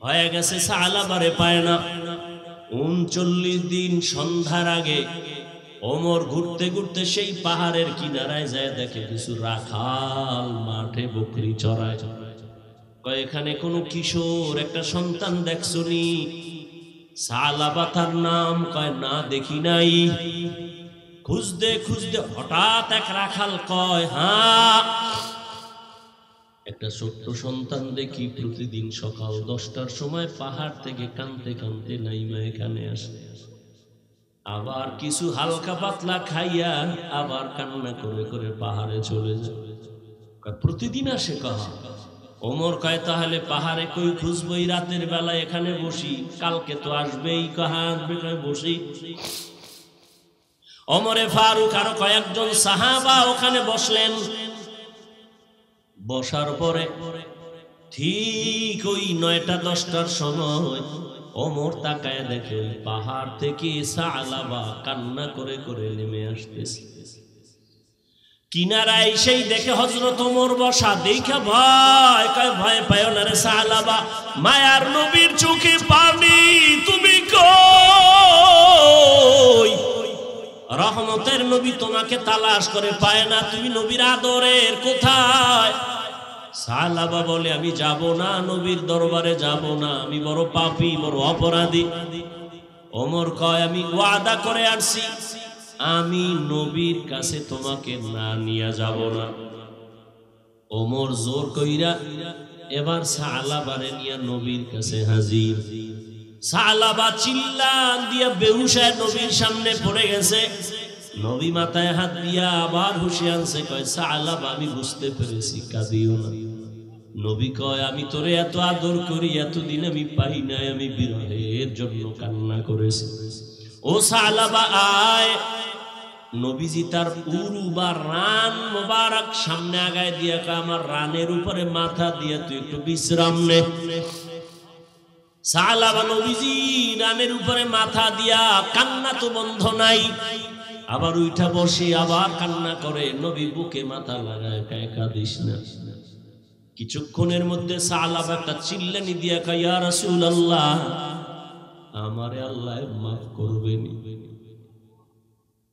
Speaker 1: হয়ে গেছে, সালাবারে পায় না। 39 দিন সন্ধ্যার আগে ওমর ঘুরতে ঘুরতে সেই পাহাড়ের কিনারায় যায়, দেখে কিছু রাখাল মাঠে বকরি চড়ায়। কয় এখানে কোনো কিশোর একটা সন্তান দেখছনি? সালাবা তার নাম, কয় না দেখি নাই। খুঁজতে খুঁজতে হঠাৎ এক রাখাল কয় হ্যাঁ একটা ছোট্ট সন্তান দেখি প্রতিদিন সকাল 10টার সময় পাহাড় থেকে কাঁদতে কাঁদতে নাইমা এখানে আসে, আবার কিছু হালকা পাতলা খাইয়া আবার কান্না করে করে পাহাড়ে চলে যায়। প্রতিদিন আসে কাহা? ওমর কয় তাহলে পাহাড়ে কই খুঁজবই, রাতের বেলা এখানে বসি, কালকে তো আসবেই। কাহা আসবে? কয় বসি। ওমরে ফারুক আরো কয়েকজন সাহাবা ওখানে বসলেন। বসার পরে ঠিক ওই 9টা 10টার সময় ওমর তাকায় দেখে পাহাড় থেকে সালাবা কান্না করে করে নেমে আসতেছে। কিনারায় সেই দেখে হযরত ওমর বসা, দেখা ভয়, কয় ভয় পায় না রে সালাবা, মায়ার নবীর চোখে পানি, তুমি কই? রহমতের নবী তোমাকে তালাশ করে পায় না, তুমি নবীর আদরের কোথায়? সালাবা বলে আমি যাব না, নবীর দরবারে যাব না, আমি বড় পাপী, বড় অপরাধী। ওমর কয় আমি ওয়াদা করে আসছি, আমি নবীর কাছে তোমাকে না নিয়ে যাব না। ওমর জোর কইরা এবার সালাবারে নিয়ে নবীর কাছে হাজির। সালাবা চিল্লান দিয়া বেহুশ হয়ে নবীর সামনে পড়ে গেছে। নবী মাথায় হাত দিয়া আবার হুঁশে আনছে, কয় সালাবা আমি বুঝতে পেরেছি, কাঁদিও না। নবী কয় আমি তোরে এত আদর করি, এতদিন আমি পাই নাই, আমি বিরহের জন্য কান্না করেছি। ও সালাবা আয়, নবীজি তার উরু বা রান মোবারক সামনে আগায় দিয়ে আমার রানের উপরে মাথা দিয়ে তুই একটু বিশ্রাম নে। সালাবা নবীজি রানের উপরে মাথা দিয়া, কান্না তো বন্ধ নাই, আবার উঠা বসে আবার কান্না করে। নবী বুকে মাথা লাগায়, কাঁদিস না। কিছুক্ষণের মধ্যে সালাবা একটা চিল্লানি দিয়া কয়, ইয়া রাসূলুল্লাহ, আমারে আল্লাহ মাফ করবেন।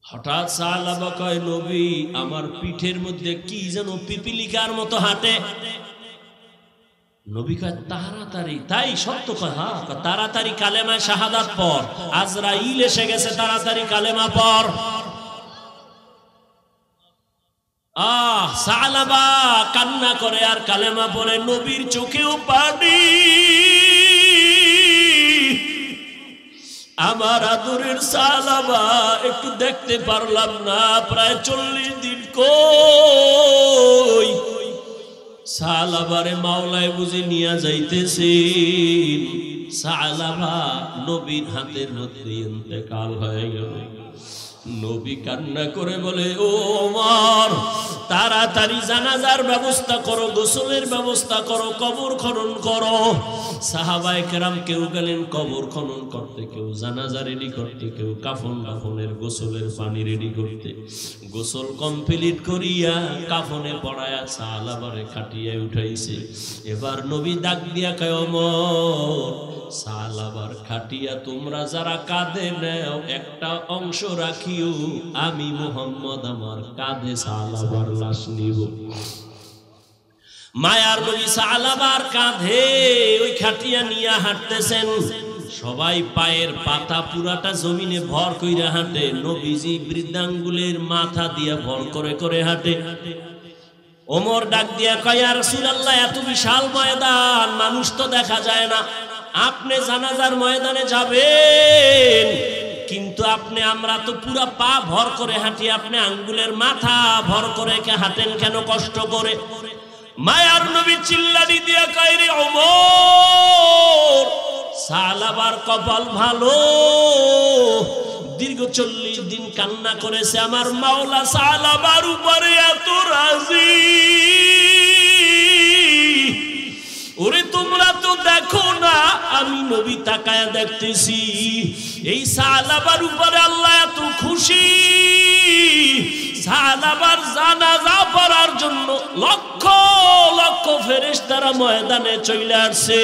Speaker 1: হঠাৎ সালাবা কয়, নবী আমার পিঠের মধ্যে কি যেন পিপিলিকার মতো হাঁটে। নবী কয়, তাড়াতাড়ি? তাই সত্য কয়? হ্যাঁ। তাড়াতাড়ি কালেমায় শাহাদাত পড়, আজরাইল এসে গেছে, তাড়াতাড়ি কালেমা পড়। সালাবা কান্না করে আর কালেমা পড়ে। নবীর চোখেও পানি। আমার আদরের সালাবা একটু দেখতে পারলাম না, প্রায় 40 দিন কই। সালাবারে মাওলায় বুঝি নিয়ে যাইতেছেন। সালাবা নবীর হাতের মধ্যে ইন্তেকাল হয়ে গেল। নবী কান্না করে বলে, ও ওমর, তাড়াতাড়ি জানাজার ব্যবস্থা করো, গোসলের ব্যবস্থা করো, কবর খনন করো। সাহাবায়ে কেরাম কেউ গেলেন কবর খনন করতে, কেউ জানাজা রেডি করতে, কেউ কাফন কাফনের গোসলের পানি রেডি করতে। গোসল কমপ্লিট করিয়া কাফনে পড়ায়া সালাবারে খাটিয়ে উঠাইছে। এবার নবী ডাক দিয়া কয়, ওমর, সালাবার খাটিয়া তোমরা যারা কাঁধে নেও একটা অংশ রাখিও, আমি মুহাম্মদ আমার কাঁধে সালাবার লাশ নিব। মায়ার নবী সালাবার কাঁধে ওই খাটিয়া নিয়ে হাঁটতেছেন। সবাই পায়ের পাতা পুরাটা জমিনে ভর কইরা হাঁটে, নবীজি বৃদ্ধাঙ্গুলের মাথা দিয়া ভর করে করে হাঁটে। ওমর ডাক দিয়া কয়, ইয়া রাসূলুল্লাহ, এত বিশাল ময়দান, মানুষ তো দেখা যায় না, আপনি জানাজার ময়দানে যাবেন, কিন্তু আমরা তো পুরা পা ভর করে হাঁটি, আপনি আঙ্গুলের মাথা ভর করে হাঁটেন কেন, কষ্ট করে? মায়ার নবী চিল্লানি দিয়া কয়, রে ওমর, সালাবার কপাল ভালো, দীর্ঘ 40 দিন কান্না করেছে, আমার মাওলা সালাবার উপরে এত রাজি। ওরে তোমরা তো দেখো না, আমি নবী তাকায়া দেখতেছি, এই সালাবার উপরে আল্লাহ এত খুশি। সালাবার জানাজা পড়ার জন্য লক্ষ লক্ষ ফেরেশতারা ময়দানে চলে আসছে।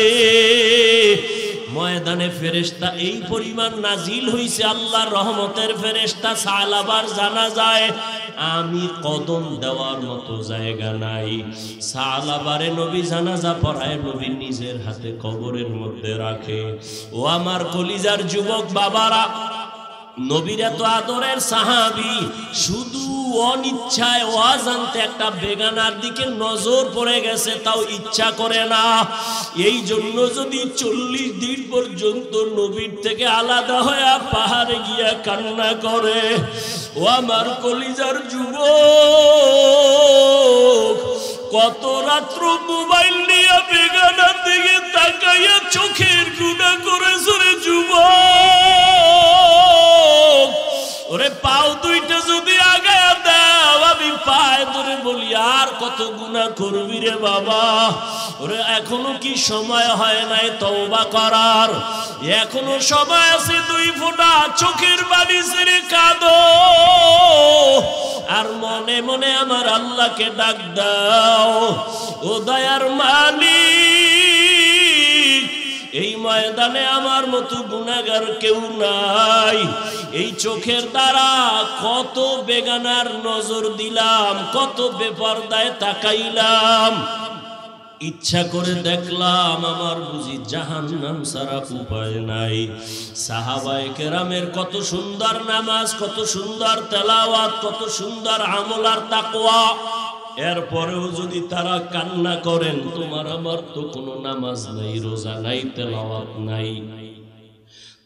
Speaker 1: ময়দানে ফেরেশতা এই পরিমাণ নাজিল হইছে, আল্লাহর রহমতের ফেরেশতা সালাবার জানাজায় আমি কদম দেওয়ার মতো জায়গা নাই। সালাবারে নবী জানাজা পড়ায়, নবী নিজের হাতে কবরের মধ্যে রাখে। ও আমার কলিজার যুবক বাবারা, নবীর এত আদরের সাহাবী শুধু অনিচ্ছায় অজান্তে একটা বেগানার দিকে নজর পড়ে গেছে, তাও ইচ্ছা করে না। এই জন্য যদি 40 দিন পর্যন্ত নবীর থেকে আলাদা হয়ে পাহাড়ে গিয়া কান্না করে। ও আমার কলিজার যুবক, কত রাত্র মোবাইল নিয়ে বেগানার দিকে তাকাইয়া চোখের গুনাহ করেছ রে যুবক। ওরে পাও দুইটা যদি আগায়া দাও, আমি পায়ে ধরে বলি আর কত গুনাহ করবি রে বাবা। ওরে এখনো কি সময় হয় নাই তওবা করার? এখনো সময় আছে, 2 ফোঁটা চোখের পানি ছেড়ে কাঁদো আর মনে মনে আমার আল্লাহকে ডাক দাও। ও দয়ার মালিক, এই ময়দানে আমার মতো গুনাহগার কেউ নাই। এই চোখের দ্বারা কত বেগানার নজর দিলাম, কত বেপরদায় তাকাইলাম, ইচ্ছা করে দেখলাম আমার বুঝি জাহান্নাম ছাড়া উপায় নাই। সাহাবায়ে কেরামের কত সুন্দর নামাজ, কত সুন্দর তেলাওয়াত, কত সুন্দর আমল আর তাকওয়া, এরপরেও যদি তারা কান্না করেন, তোমার আমার তো কোনো নামাজ নাই, রোজা নাই, তেলাওয়াত নাই।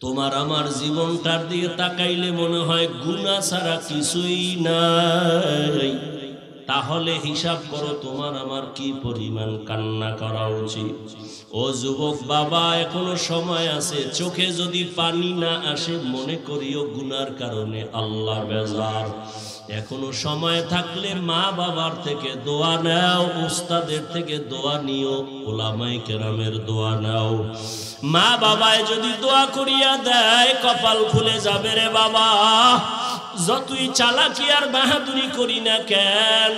Speaker 1: তোমার আমার জীবনটার দিকে তাকাইলে মনে হয় গুনাহ ছাড়া কিছুই নাই। তাহলে হিসাব করো তোমার আমার কি পরিমাণ কান্না করা উচিত। ও যুবক বাবা, এখনো সময় আছে। চোখে যদি পানি না আসে মনে করিও গুনার কারণে আল্লাহ বেজার। এখনো সময় থাকলে মা বাবার থেকে দোয়া নাও, উস্তাদের থেকে দোয়া নিও, ওলামায়ে কেরামের দোয়া নাও। মা বাবায় যদি দোয়া করিয়া দেয় কপাল খুলে যাবে রে বাবা। যতই চালাকি আর বাহাদুরি করি না কেন,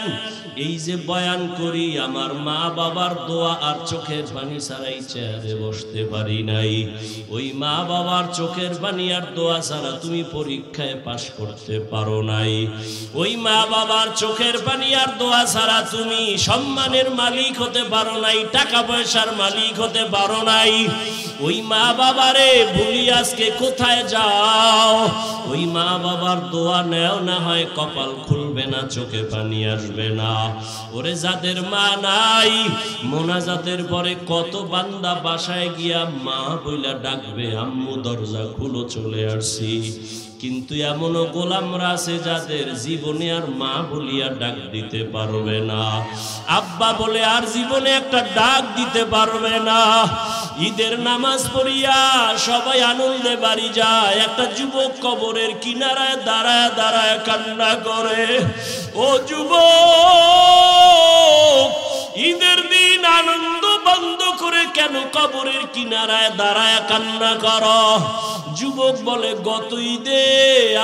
Speaker 1: এই যে বয়ান করি, আমার মা বাবার দোয়া আর চোখের পানি ছাড়াই চেয়ারে বসতে পারি নাই। ওই মা বাবার চোখের পানি আর দোয়া ছাড়া তুমি পরীক্ষায় পাশ করতে পারো নাই। ওই মা বাবার চোখের পানি আর দোয়া ছাড়া তুমি সম্মানের মালিক হতে পারো নাই, টাকা পয়সার মালিক হতে পারো নাই। ওই মা বাবারে ভুলি আজকে কোথায় যাও? ওই মা বাবার দোয়া নেও, না হয় কপাল খুলবে না, চোখে পানি আসবে না। ওরে যাদের মা নাই, মোনাজাতের পরে কত বান্দা বাসায় গিয়া মা বইলা ডাকবে, আম্মু দরজা খুলো চলে আসছি। কিন্তু এমনও গোলামরা আছে যাদের জীবনে আর মা বলিয়া ডাক দিতে পারবে না, আব্বা বলে আর জীবনে একটা ডাক দিতে পারবে না। ঈদের নামাজ পড়িয়া সবাই আনন্দে বাড়ি যায়, একটা যুবক কবরের কিনারায় দাঁড়ায় দাঁড়ায় কান্না করে। ও যুবক, ঈদের দিন আনন্দ বন্ধ করে কেন কবরের কিনারায় দাঁড়ায় কান্না করো? যুবক বলে, গত ঈদে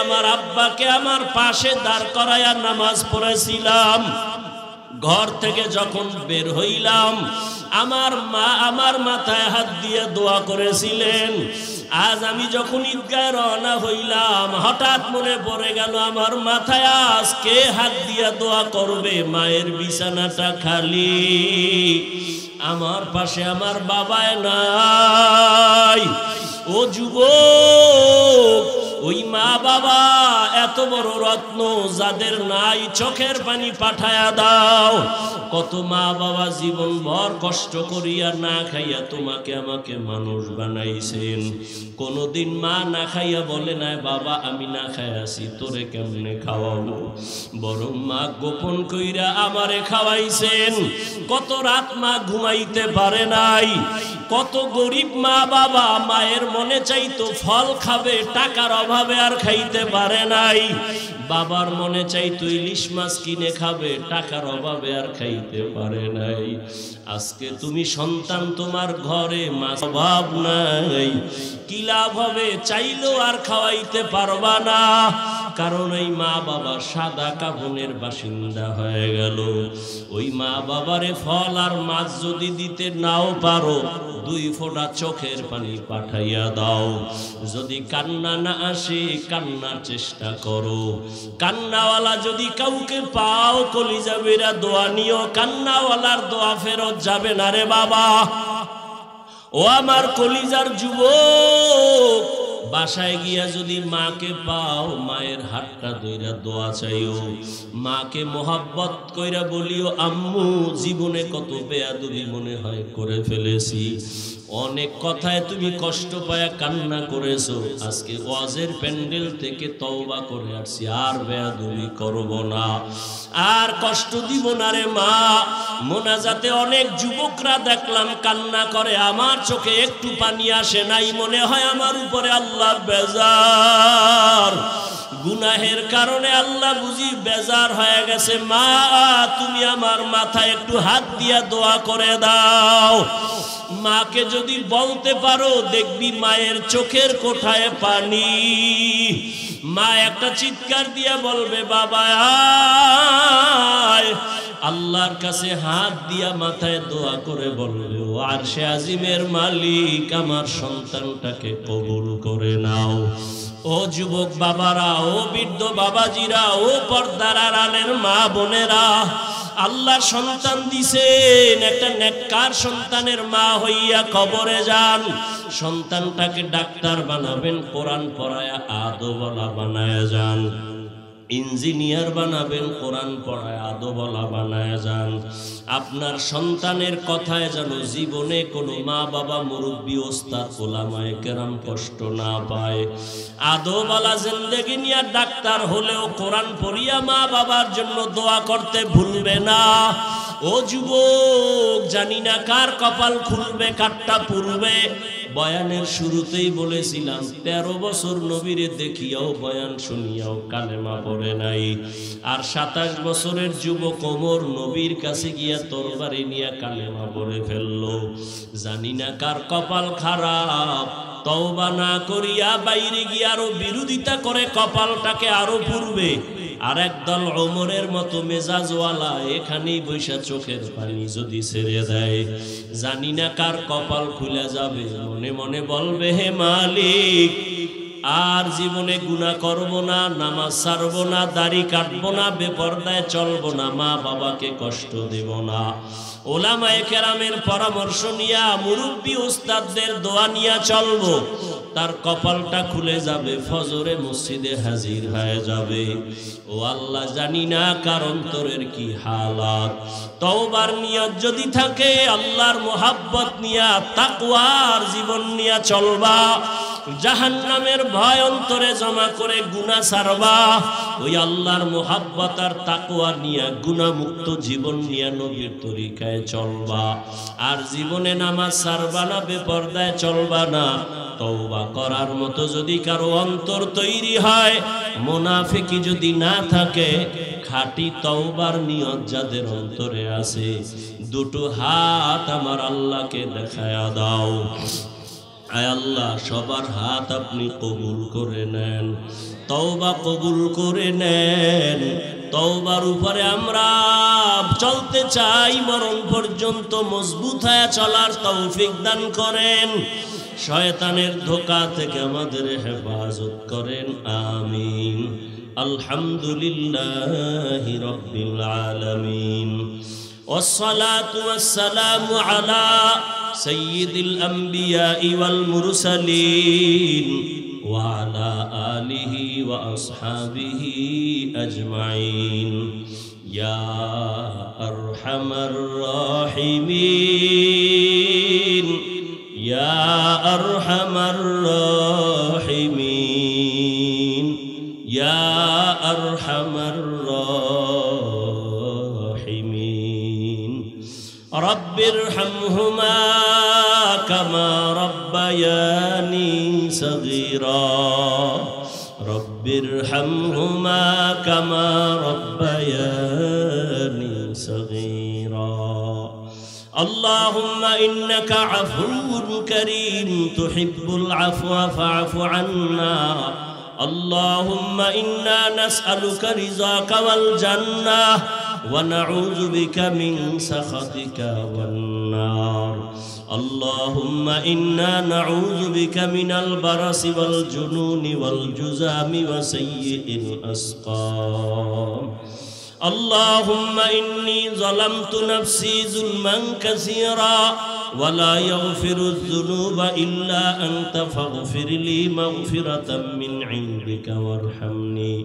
Speaker 1: আমার আব্বাকে আমার পাশে দাঁড় করায়া নামাজ পড়েছিলাম। ঘর থেকে যখন বের হইলাম আমার মা আমার মাথায় হাত দিয়ে দোয়া করেছিলেন। আজ আমি যখন ঈদগায় রওনা হইলাম, হঠাৎ মনে পড়ে গেল আমার মাথায় আজকে হাত দিয়ে দোয়া করবে। মায়ের বিছানাটা খালি, আমার পাশে আমার বাবায় নাই। ও যুবক, ওই মা বাবা এত বড় রত্ন, যাদের নাই চোখের পানি পাঠায়া দাও। কত মা বাবা জীবন ভর কষ্ট করিয়া না খাইয়া তোমাকে আমাকে মানুষ বানাইছেন। কোনদিন মা না খাইয়া বলে নাই, বাবা আমি না খাইয়াছি, তোরে কেমনে খাওয়াবো? বরং মা গোপন কইরা আমারে খাওয়াইছেন। কত রাত মা ঘুমাইতে পারে নাই। কত গরিব মা বাবা মায়ের মনে চাইতো ফল খাবে, টাকার অভাবে আর খাইতে পারে নাই। বাবার মনে চাইতো ইলিশ মাছ কিনে খাবে, টাকার অভাবে আর খাইতে পারে নাই। আজকে তুমি সন্তান, তোমার ঘরে মাছ অভাব নাই, কি লাভ হবে? চাইলেও আর খাওয়াইতে পারবা না, কারণ এই মা বাবা সাদা কাফনের বাসিন্দা হয়ে গেল। ওই মা বাবারে ফল আর মাছ যদি দিতে নাও পারো, 2 ফোঁটা চোখের পানি পাঠাইয়া দাও। যদি কান্না না আসে, কান্নার চেষ্টা করো। কান্নাওয়ালা যদি কাউকে পাও, কলিজা বেরা দোয়া নিও। কান্নাওয়ালার দোয়া ফেরত যাবে না রে বাবা। ও আমার কলিজার যুবক, বাসায় গিয়া যদি মাকে পাও, মায়ের হাতটা ধইরা দোয়া চাইও। মাকে মোহাব্বত কইরা বলিও, আম্মু জীবনে কত বেয়াদবি মনে হয় করে ফেলেছি, অনেক কথায় তুমি কষ্ট পায়া কান্না করেছো। আজকে ওয়াজের প্যান্ডেল থেকে তওবা করে আসছি, আর বেয়াদবি করব না, আর কষ্ট দিব না রে মা। মোনাজাতে অনেক যুবকরা দেখলাম কান্না করে, আমার চোখে একটু পানি আসে নাই, মনে হয় আমার উপরে আল্লাহ বেজার। গুনাহের কারণে আল্লাহ বুঝি বেজার হয়ে গেছে। মা তুমি আমার মাথায় একটু হাত দিয়া দোয়া করে দাও। মাকে যদি বলতে পারো, দেখবি মায়ের চোখের কোঠায় পানি। মা একটা চিৎকার দিয়া বলবে, বাবা আয়। আল্লাহর কাছে হাত দিয়া মাথায় দোয়া করে বলবে, ও আরশে আজিমের মালিক, আমার সন্তানটাকে কবুল করে নাও। ও যুবক বাবারা, ও বৃদ্ধ বাবাজিরা, ও পর্দার আড়ালের মা বোনেরা, আল্লাহ সন্তান দিছেন, একটা নেককার সন্তানের মা হইয়া কবরে যান। সন্তানটাকে ডাক্তার বানাবেন, কোরআন পড়ায়া আদওয়ালা বানায়া যান। ইঞ্জিনিয়ার বানাবেন, কোরআন পড়ায় আদবওয়ালা বানায় যান। আপনার সন্তানের কথায় যেন জীবনে কোনো মা বাবা, মুরব্বী, ওস্তাদ, ওলামায়ে কেরাম কষ্ট না পায়। আদবওয়ালা জিন্দেগি নিয়ে ডাক্তার হলেও কোরআন পড়িয়া মা বাবার জন্য দোয়া করতে ভুলবে না। ও যুবক, জানি না কার কপাল খুলবে, কারটা পুরবে। বয়ানের শুরুতেই বলেছিলাম 13 বছর নবীরে দেখিয়াও বয়ান শুনিয়াও কালেমা পড়ে নাই। আর 27 বছরের যুবক ওমর নবীর কাছে গিয়া তরবারি নিয়ে কালেমা পড়ে ফেললো। জানি না কার কপাল খারাপ, তওবা না করিয়া বাইরে গিয়ে আরো বিরোধিতা করে কপালটাকে আরো পুরবে। আর একদল ওমরের মতো মেজাজওয়ালা এখানেই বৈশা চোখের পানি যদি ছেড়ে দেয়, জানি না কার কপাল খুলে যাবে। মনে মনে বলবে, হে মালিক, আর জীবনে গুনাহ করব না, নামাজ ছাড়ব না, দাড়ি কাটবো না, বেপরদায় চলবো না, মা বাবাকে কষ্ট দেব না। ওলামায়ে কেরামের পরামর্শ নিয়া, মুরব্বী উস্তাদদের দোয়া নিয়া চলবো। তার কপালটা খুলে যাবে, ফজরে মসজিদে হাজির হয়ে যাবে। ও আল্লাহ, জানি না কার অন্তরের কি হালাত। তওবার নিয়ত যদি থাকে, আল্লাহর মোহাব্বত নিয়া, তাকওয়ার জীবন নিয়া চলবা। জাহান্নামের ভয় অন্তরে জমা করে গুনাহ ছাড়বা। ওই আল্লাহর মোহাব্বত আর তাকওয়া নিয়া গুনাহ মুক্ত জীবন নিয়া নবীর তরিকায় চলবা। আর জীবনে নামাজ ছাড়বা না, বেপরদায় চলবা না। তওবা করার মতো যদি কারো অন্তর তৈরি হয়, মুনাফিকি যদি না থাকে, খাঁটি তওবার নিয়ত যাদের অন্তরে আছে, দুটো হাত আমার আল্লাহকে দেখায়া দাও। আয় আল্লাহ, সবার হাত আপনি কবুল করে নেন, তওবা কবুল করে নেন। তওবার উপরে আমরা চলতে চাই, মরণ পর্যন্ত মজবুত হয়ে চলার তৌফিক দান করেন। শয়তানের ধোঁকা থেকে আমাদের হেফাজত করেন, আমিন। আলহামদুলিল্লাহি রাব্বিল আলামিন, ওয়াসসালাতু ওয়াসসালামু আলা সাইয়্যিদিল আমবিয়াই ওয়াল মুরসালিন ওয়া আলা আলিহি ওয়া আসহাবিহি আজমাইন। ইয়া আরহামার রাহিমিন, ইয়া আরহামার রাহিমিন, ইয়া আরহামার রাহিমিন। রব্বিরহামহুমা কামা রব্বায়ানি সগীরা, রব্বিরহামহুমা কামা রব্বায়ানি সগীরা। اللهم إنك عفو كريم تحب العفو فاعف عنا. اللهم إنا نسألك رضاك والجنة ونعوذ بك من سخطك والنار. اللهم إنا نعوذ بك من البرص والجنون والجذام وسيء الأسقام. اللهم إني ظلمت نفسي ظلما كثيرا ولا يغفر الذنوب إلا أنت فاغفر لي مغفرة من عندك وارحمني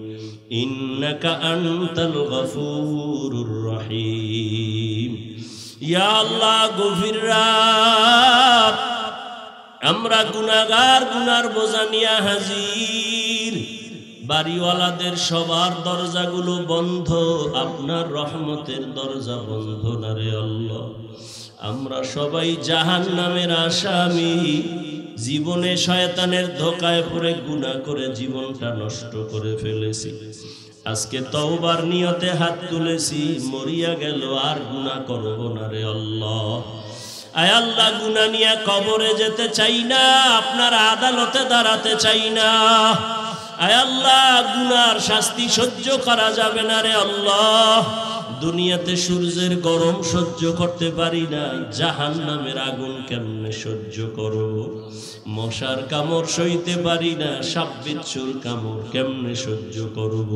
Speaker 1: إنك أنت الغفور الرحيم. يا الله غفر رب, আমরা গুনাহগার, গুনার বোঝা নিয়ে হাজির। বাড়িওয়ালাদের সবার দরজাগুলো বন্ধ, আপনার রহমতের দরজা বন্ধ না রে আল্লাহ। আমরা সবাই জাহান্নামের আসামি। জীবনে শয়তানের ধোঁকায় পড়ে গুনাহ করে জীবনটা নষ্ট করে ফেলেছি। আজকে তওবার নিয়তে হাত তুলেছি, মরিয়া গেল আর গুনাহ করব না রে আল্লাহ। আয় আল্লাহ, গুনাহ নিয়ে কবরে যেতে চাই না, আপনার আদালতে দাঁড়াতে চাই না। আয় আল্লাহ, গুনার শাস্তি সহ্য করা যাবে না রে আল্লাহ। দুনিয়াতে সূর্যের গরম সহ্য করতে পারি না, জাহান্নামের আগুন কেমনে সহ্য করব? মশার কামড় সইতে পারি না, সাপ বিচ্ছুর কামড় কেমনে সহ্য করব?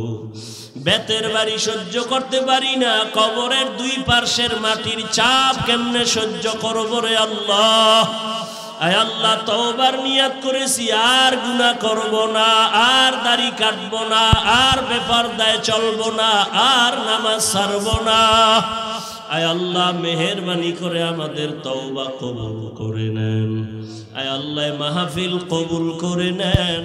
Speaker 1: বেতের বাড়ি সহ্য করতে পারি না, কবরের দুই পার্শ্বের মাটির চাপ কেমনে সহ্য করব রে আল্লাহ। আয় আল্লাহ তওবার নিয়াত করেছি আর গুনাহ করব না, আর দাড়ি কাটব না, আর বেপরদায় চলব না, আর নামাজ ছাড়ব না। আয় আল্লাহ মেহেরবানি করে আমাদের তওবা কবুল করে নেন। আয় আল্লাহ মাহফিল কবুল করে নেন।